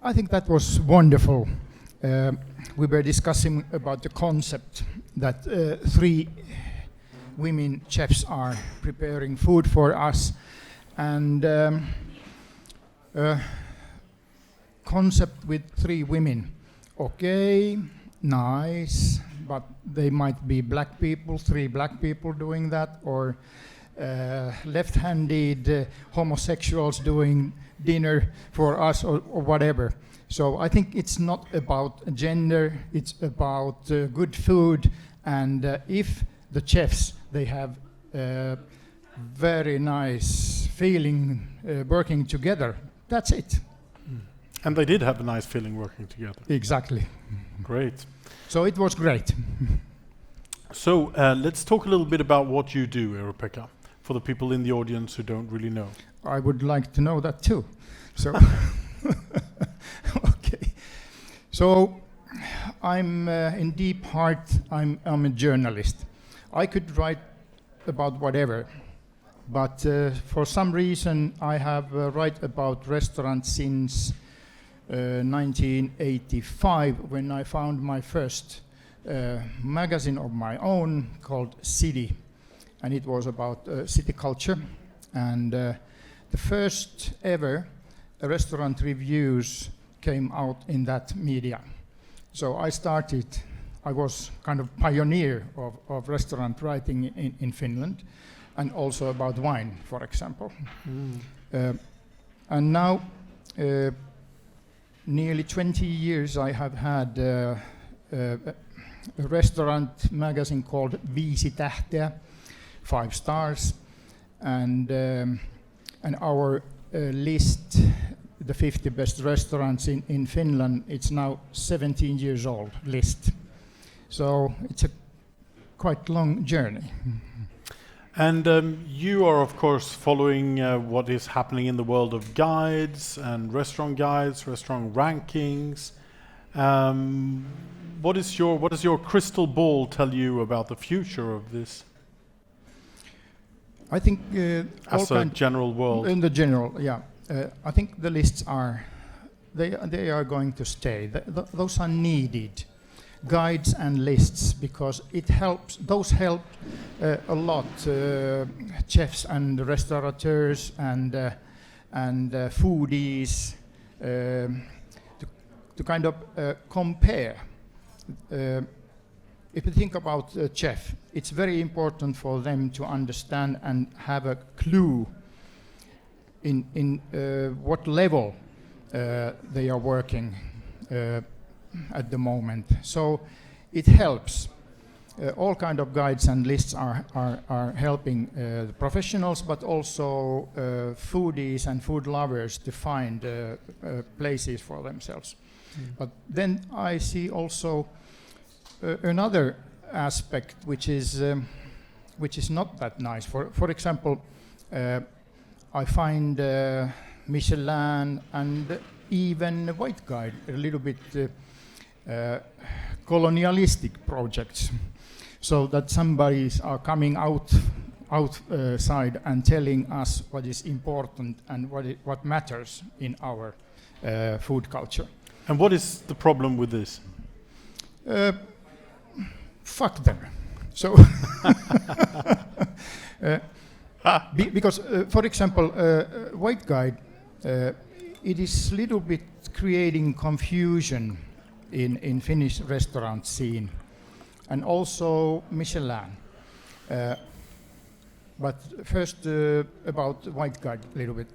I think that was wonderful. We were discussing about the concept that 3 women chefs are preparing food for us, and concept with 3 women. Okay, nice, but they might be black people, 3 black people doing that, or left-handed homosexuals doing dinner for us, or whatever. So I think it's not about gender, it's about good food, and if the chefs, they have very nice feeling working together, that's it.
And they did have a nice feeling working together.
Exactly.
Great.
So it was great.
So let's talk a little bit about what you do, Eero-Pekka, for the people in the audience who don't really know.
I would like to know that too. So, okay. So, I'm in deep heart, I'm a journalist. I could write about whatever, but for some reason I have write about restaurants since 1985, when I found my first magazine of my own called City, and it was about city culture, and the first ever restaurant reviews came out in that media. So I was kind of pioneer of restaurant writing in Finland, and also about wine, for example. And now, nearly 20 years I have had a restaurant magazine called 5 tähteä, 5 stars, and our list, the 50 best restaurants in Finland, it's now 17 years old list. So it's a quite long journey.
And you are, of course, following what is happening in the world of guides and restaurant guides, restaurant rankings. What does your crystal ball tell you about the future of this?
I think
as a general world.
In the general, yeah. I think the lists they are going to stay. Those are needed, guides and lists, because it helps. Those help a lot, chefs and restaurateurs and foodies to kind of compare. If you think about a chef, it's very important for them to understand and have a clue in what level they are working at the moment. So it helps. All kind of guides and lists are helping the professionals, but also foodies and food lovers to find places for themselves. But then I see also another aspect, which is which is not that nice. For example, I find Michelin and even White Guide a little bit colonialistic projects, so that somebody's are coming outside and telling us what is important and what matters in our food culture.
And what is the problem with this?
Fuck them. So, because, for example, White Guide, it is little bit creating confusion in Finnish restaurant scene, and also Michelin. But first about White Guide a little bit,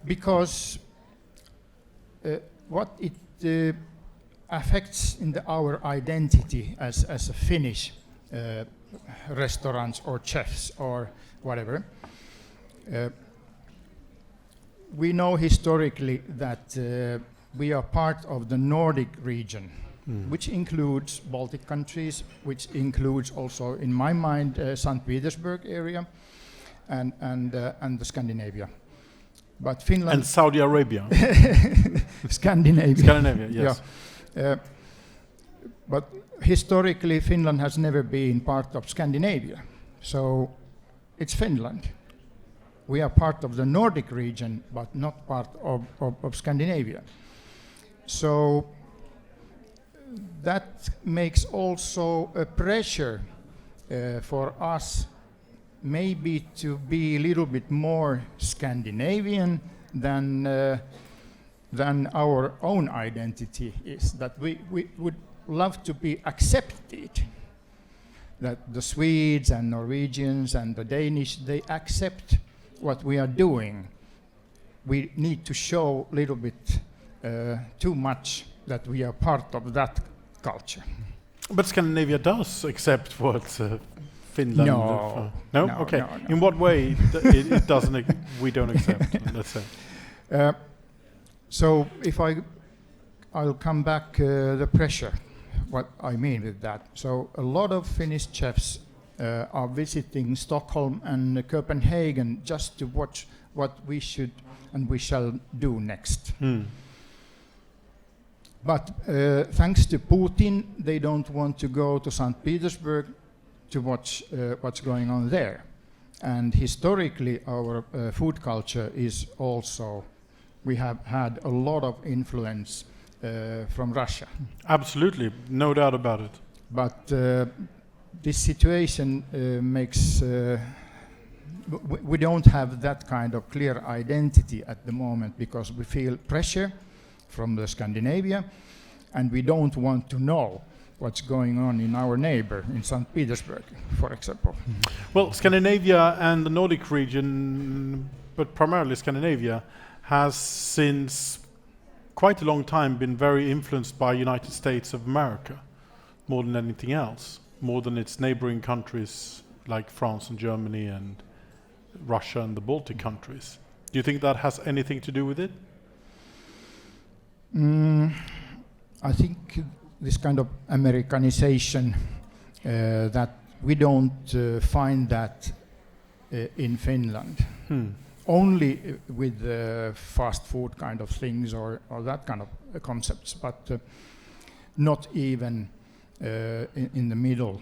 because what it affects in our identity as a Finnish restaurants or chefs or whatever. We know historically that we are part of the Nordic region, which includes Baltic countries, which includes also, in my mind, St. Petersburg area and the Scandinavia. But Finland
and Saudi Arabia.
Scandinavia.
Scandinavia, yes.
Yeah. But historically, Finland has never been part of Scandinavia, so it's Finland. We are part of the Nordic region, but not part of Scandinavia. So that makes also a pressure for us maybe to be a little bit more Scandinavian than our own identity is. That we would love to be accepted, that the Swedes and Norwegians and the Danish, they accept what we are doing. We need to show a little bit too much that we are part of that culture.
But Scandinavia does accept what Finland...
No.
No?
No,
okay.
no, no.
In what way it doesn't? We don't accept. Let's say.
So if I'll come back the pressure, what I mean with that. So a lot of Finnish chefs are visiting Stockholm and Copenhagen just to watch what we should and we shall do next. But thanks to Putin, they don't want to go to St. Petersburg to watch what's going on there. And historically, our food culture is also, we have had a lot of influence from Russia.
Absolutely, no doubt about it.
But this situation makes, we don't have that kind of clear identity at the moment because we feel pressure from the Scandinavia, and we don't want to know what's going on in our neighbor in St. Petersburg, for example.
Well, Scandinavia and the Nordic region, but primarily Scandinavia, has since quite a long time been very influenced by United States of America, more than anything else, more than its neighboring countries like France and Germany and Russia and the Baltic countries. Do you think that has anything to do with it?
I think this kind of Americanization, that we don't find that in Finland. Only with fast food kind of things or that kind of concepts, but not even in the middle.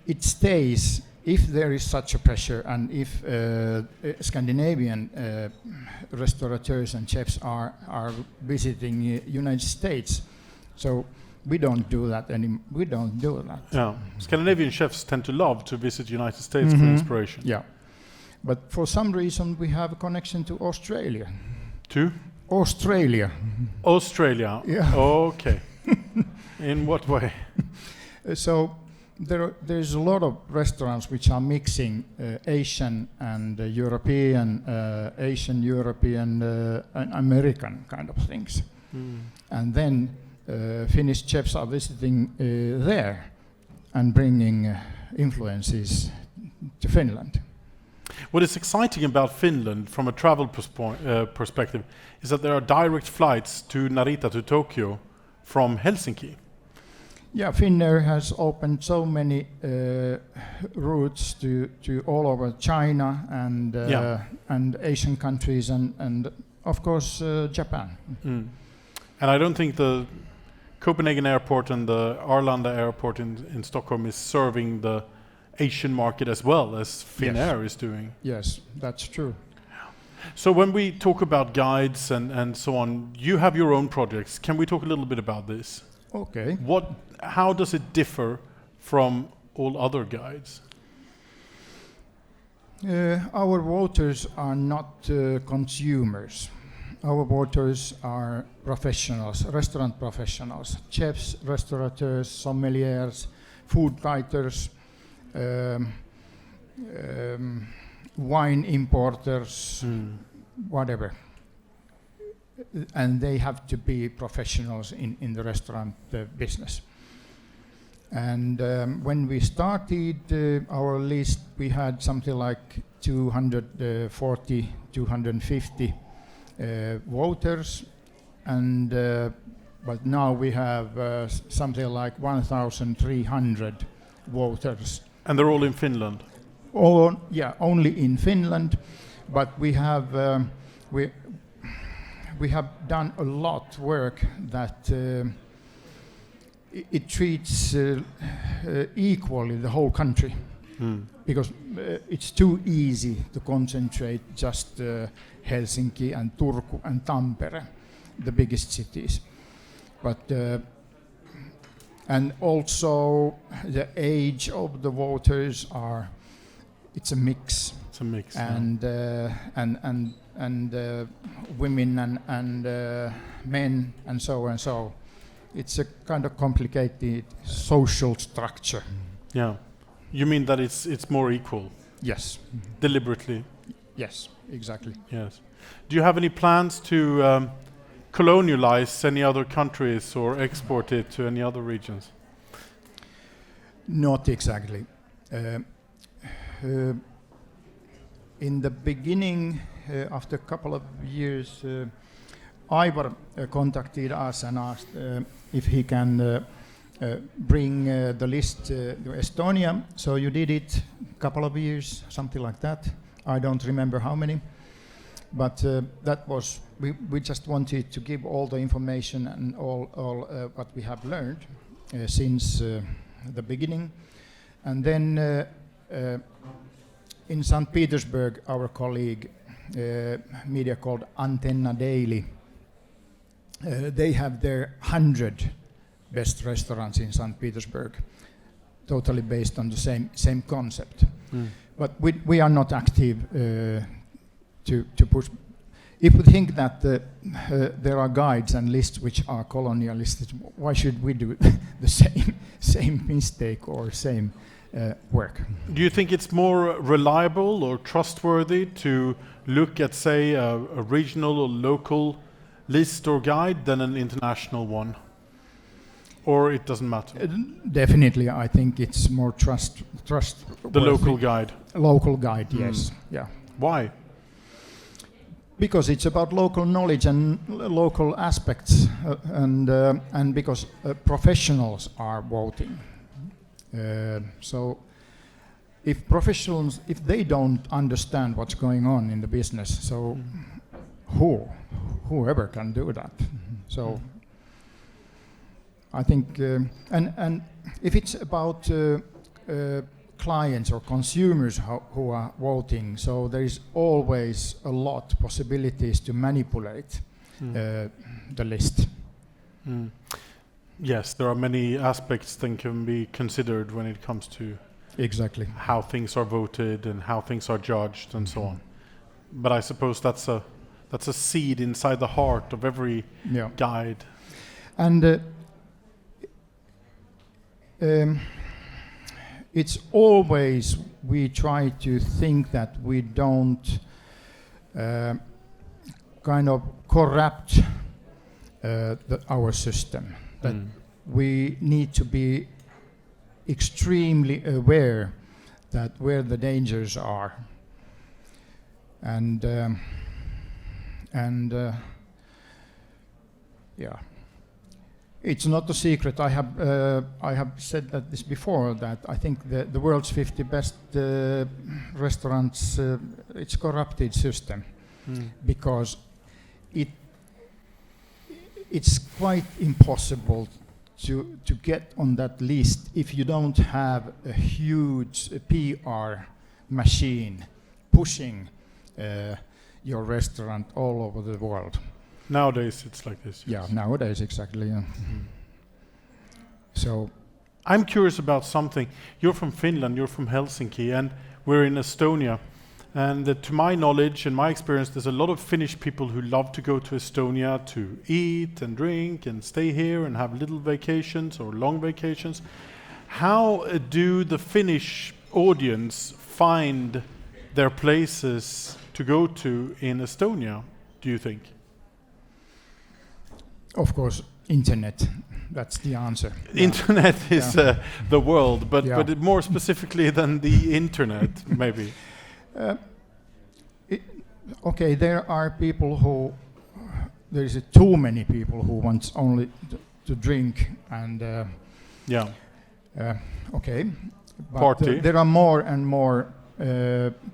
It stays. If there is such a pressure, and if Scandinavian restaurateurs and chefs are visiting United States, so we don't do that anymore. We don't do that.
Yeah, Scandinavian chefs tend to love to visit United States for inspiration.
Yeah, but for some reason we have a connection to Australia.
To?
Australia.
Australia.
Yeah.
Okay. In what way?
So there's a lot of restaurants which are mixing Asian and European, Asian, European, and American kind of things. And then Finnish chefs are visiting there and bringing influences to Finland.
What is exciting about Finland from a travel perspective is that there are direct flights to Narita, to Tokyo, from Helsinki.
Yeah, Finnair has opened so many routes to all over China and Asian countries and of course Japan.
Mm. And I don't think the Copenhagen airport and the Arlanda airport in Stockholm is serving the Asian market as well as Finnair is doing.
Yes, that's true.
So when we talk about guides and so on, you have your own projects. Can we talk a little bit about this?
Okay.
How does it differ from all other guides?
Our voters are not consumers. Our voters are professionals, restaurant professionals, chefs, restaurateurs, sommeliers, food writers, wine importers, whatever. And they have to be professionals in the restaurant business. And when we started our list, we had something like 240, 250 voters, and but now we have something like 1,300 voters.
And they're all in Finland?
Only in Finland, but we have done a lot of work that it treats equally the whole country, because it's too easy to concentrate just Helsinki and Turku and Tampere, the biggest cities. But and also the age of the voters it's a mix.
It's a mix.
And women and men and so and so. It's a kind of complicated social structure.
Yeah. You mean that it's more equal?
Yes.
Deliberately?
Yes, exactly.
Yes. Do you have any plans to colonialize any other countries or export it to any other regions?
Not exactly. In the beginning, after a couple of years, Ivar contacted us and asked if he can bring the list to Estonia. So you did it a couple of years, something like that. I don't remember how many. But that was, we just wanted to give all the information and all what we have learned since the beginning. And then in St. Petersburg, our colleague, media called Antenna Daily, they have their 100 best restaurants in St. Petersburg, totally based on the same concept. But we are not active to push. If we think that there are guides and lists which are colonialist, why should we do the same mistake or same work?
Do you think it's more reliable or trustworthy to look at, say, a regional or local list or guide than an international one? Or it doesn't matter?
Definitely, I think it's more trust.
The local guide?
Local guide, yes. Yeah.
Why?
Because it's about local knowledge and local aspects, and because professionals are voting. So if professionals, if they don't understand what's going on in the business, so whoever can do that. So I think, and if it's about clients or consumers who are voting, so there is always a lot possibilities to manipulate the list.
Yes, there are many aspects that can be considered when it comes to
exactly
how things are voted and how things are judged and so on. But I suppose that's a seed inside the heart of every guide.
And it's always, we try to think that we don't kind of corrupt our system. That we need to be extremely aware that where the dangers are, and yeah, it's not a secret. I have said that this before, that I think the world's 50 best restaurants, it's a corrupted system, because it's quite impossible to get on that list if you don't have a huge PR machine pushing your restaurant all over the world.
Nowadays it's like this.
Yeah, nowadays, exactly. Yeah. So
I'm curious about something. You're from Finland, you're from Helsinki, and we're in Estonia. And to my knowledge and my experience, there's a lot of Finnish people who love to go to Estonia to eat and drink and stay here and have little vacations or long vacations. How do the Finnish audience find their places to go to in Estonia, do you think?
of course, internet. That's the answer.
Internet is the world, but more specifically than the internet, maybe.
Okay, there are people who there is too many people who want only to drink and okay, but
party.
There are more and more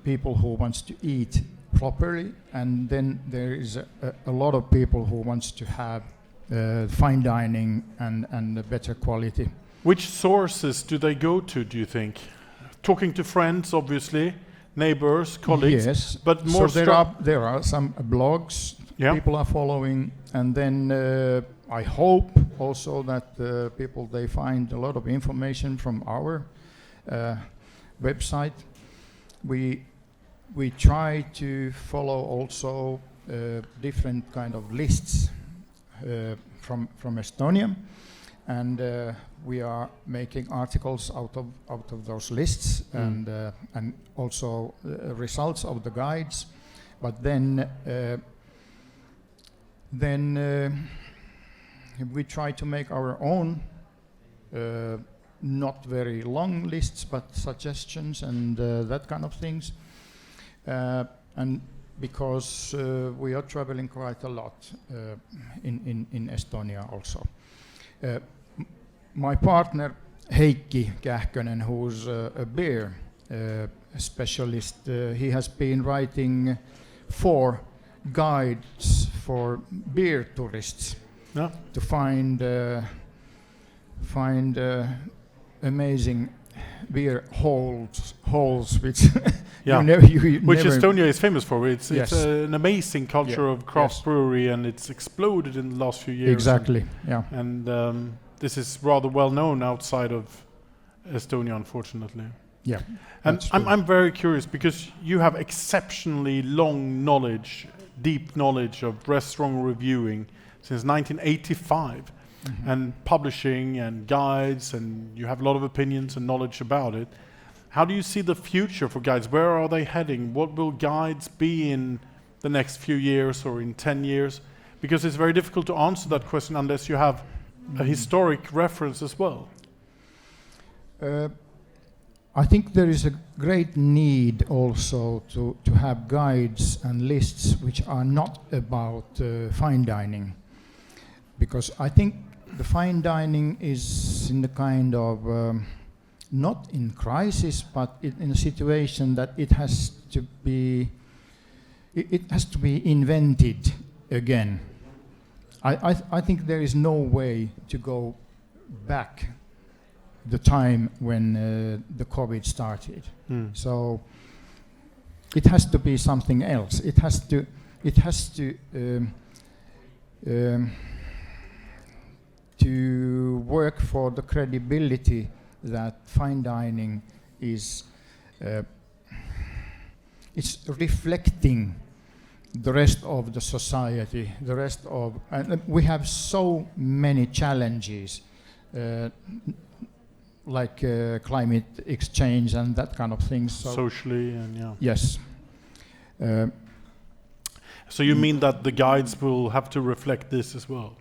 people who wants to eat properly, and then there is a lot of people who wants to have fine dining and a better quality.
Which sources do they go to, do you think? Talking to friends, obviously, neighbors, colleagues.
Yes,
but more
so there are some blogs people are following, and then I hope also that people, they find a lot of information from our website. We try to follow also different kind of lists from Estonia, and we are making articles out of those lists, and also results of the guides. But then we try to make our own not very long lists, but suggestions and that kind of things. And because we are traveling quite a lot in Estonia also. My partner Heikki Kähkönen, who's a beer specialist, he has been writing 4 guides for beer tourists to find amazing beer holes which
which Estonia is famous for. It's an amazing culture of craft brewery, and it's exploded in the last few years.
Exactly,
and this is rather well known outside of Estonia, unfortunately.
Yeah,
and I'm very curious, because you have exceptionally long knowledge, deep knowledge of restaurant reviewing since 1985. And publishing and guides, and you have a lot of opinions and knowledge about it. How do you see the future for guides? Where are they heading? What will guides be in the next few years or in 10 years? Because it's very difficult to answer that question unless you have a historic reference as well.
I think there is a great need also to have guides and lists which are not about fine dining. Because I think the fine dining is in the kind of, not in crisis, but in a situation that it has to be invented again. I think there is no way to go back the time when the COVID started. So it has to be something else. It has to work for the credibility that fine dining is it's reflecting the rest of the society, the rest of, and we have so many challenges like climate exchange and that kind of things. So
socially and
yes.
So you mean that the guides will have to reflect this as well?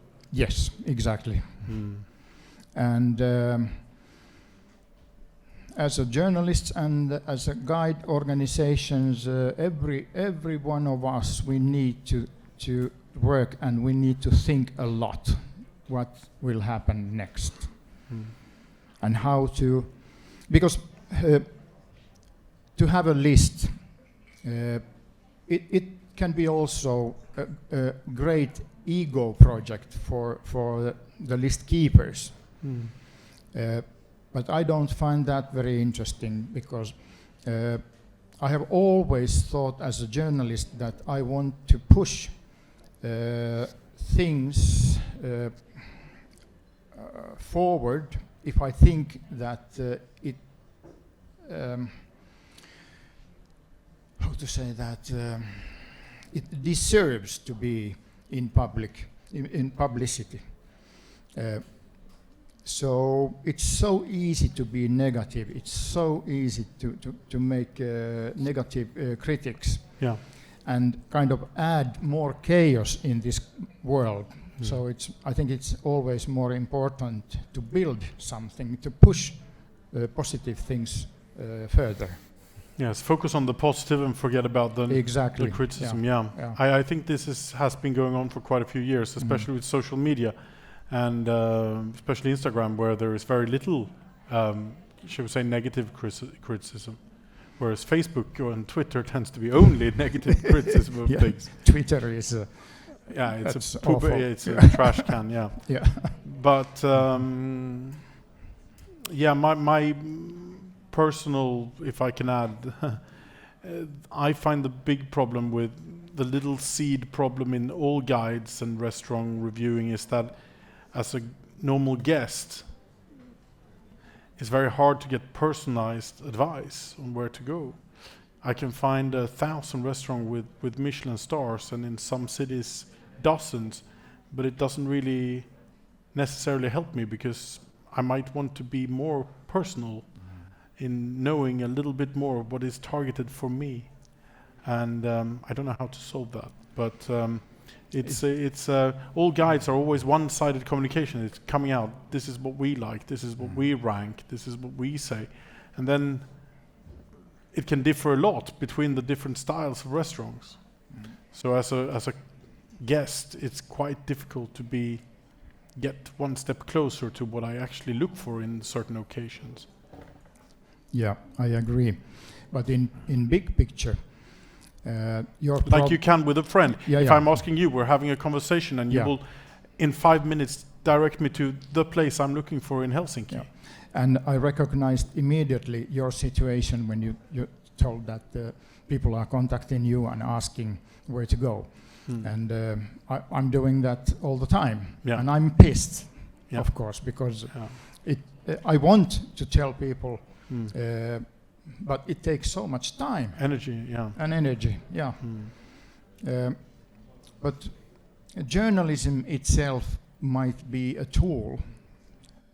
as a journalist and as a guide organizations, every one of us, we need to work and we need to think a lot what will happen next and how to, because to have a list, it can be also a great ego project for the list keepers. But I don't find that very interesting because I have always thought as a journalist that I want to push things forward if I think that it how to say that it deserves to be in publicity. So it's so easy to be negative. It's so easy to make negative critics.
Yeah.
And kind of add more chaos in this world. So I think it's always more important to build something, to push positive things further.
Yes, focus on the positive and forget about the criticism. Yeah. I think this has been going on for quite a few years, especially with social media, and especially Instagram, where there is very little, should we say, negative criticism. Whereas Facebook and Twitter tends to be only negative criticism of things.
Twitter is
it's a trash can. Yeah.
Yeah.
But my personal, if I can add, I find the big problem with the little seed problem in all guides and restaurant reviewing is that as a normal guest, it's very hard to get personalized advice on where to go. I can find 1,000 restaurants with Michelin stars, and in some cities dozens, but it doesn't really necessarily help me because I might want to be more personal in knowing a little bit more of what is targeted for me, and I don't know how to solve that. But it's all guides are always one-sided communication. It's coming out. This is what we like. This is what we rank. This is what we say, and then it can differ a lot between the different styles of restaurants. So as a guest, it's quite difficult to get one step closer to what I actually look for in certain occasions.
Yeah, I agree. But in big picture,
like you can with a friend. If I'm asking you, we're having a conversation, and you will, in 5 minutes, direct me to the place I'm looking for in Helsinki.
Yeah. And I recognized immediately your situation when you told that people are contacting you and asking where to go. And I'm doing that all the time. Yeah. And I'm pissed, of course, because I want to tell people, but it takes so much time.
Energy,
And energy, but journalism itself might be a tool.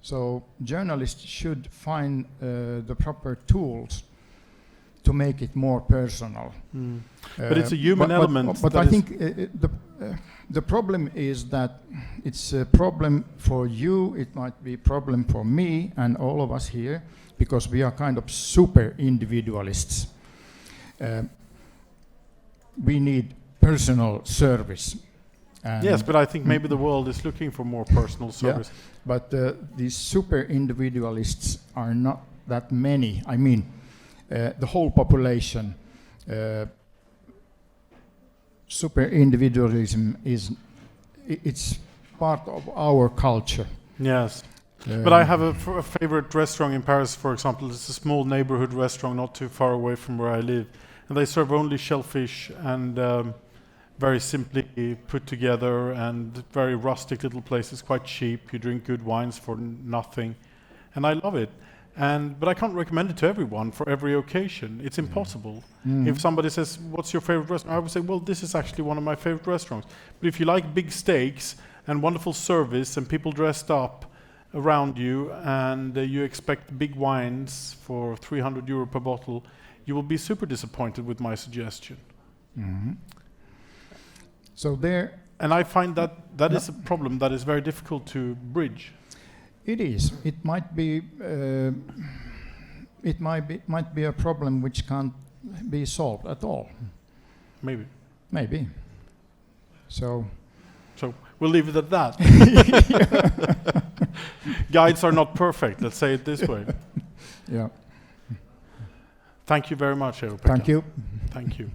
So journalists should find the proper tools to make it more personal.
But it's a human element.
But I think the problem is that it's a problem for you, it might be a problem for me and all of us here, because we are kind of super individualists. We need personal service.
Yes, but I think maybe the world is looking for more personal service.
Yeah, but these super individualists are not that many. I mean, the whole population, super individualism it's part of our culture.
Yes. But I have a favorite restaurant in Paris, for example. It's a small neighborhood restaurant not too far away from where I live. And they serve only shellfish and very simply put together and very rustic little place. It's quite cheap. You drink good wines for nothing. And I love it. But I can't recommend it to everyone for every occasion. It's impossible. If somebody says, what's your favorite restaurant? I would say, well, this is actually one of my favorite restaurants. But if you like big steaks and wonderful service and people dressed up around you and you expect big wines for 300 euro per bottle, you will be super disappointed with my suggestion.
So there...
And I find that is a problem that is very difficult to bridge.
It is. It might be it might be a problem which can't be solved at all.
Maybe.
So
we'll leave it at that. Guides are not perfect, let's say it this way.
Yeah.
Thank you very much, Eero-Pekka.
Thank you.
Thank you.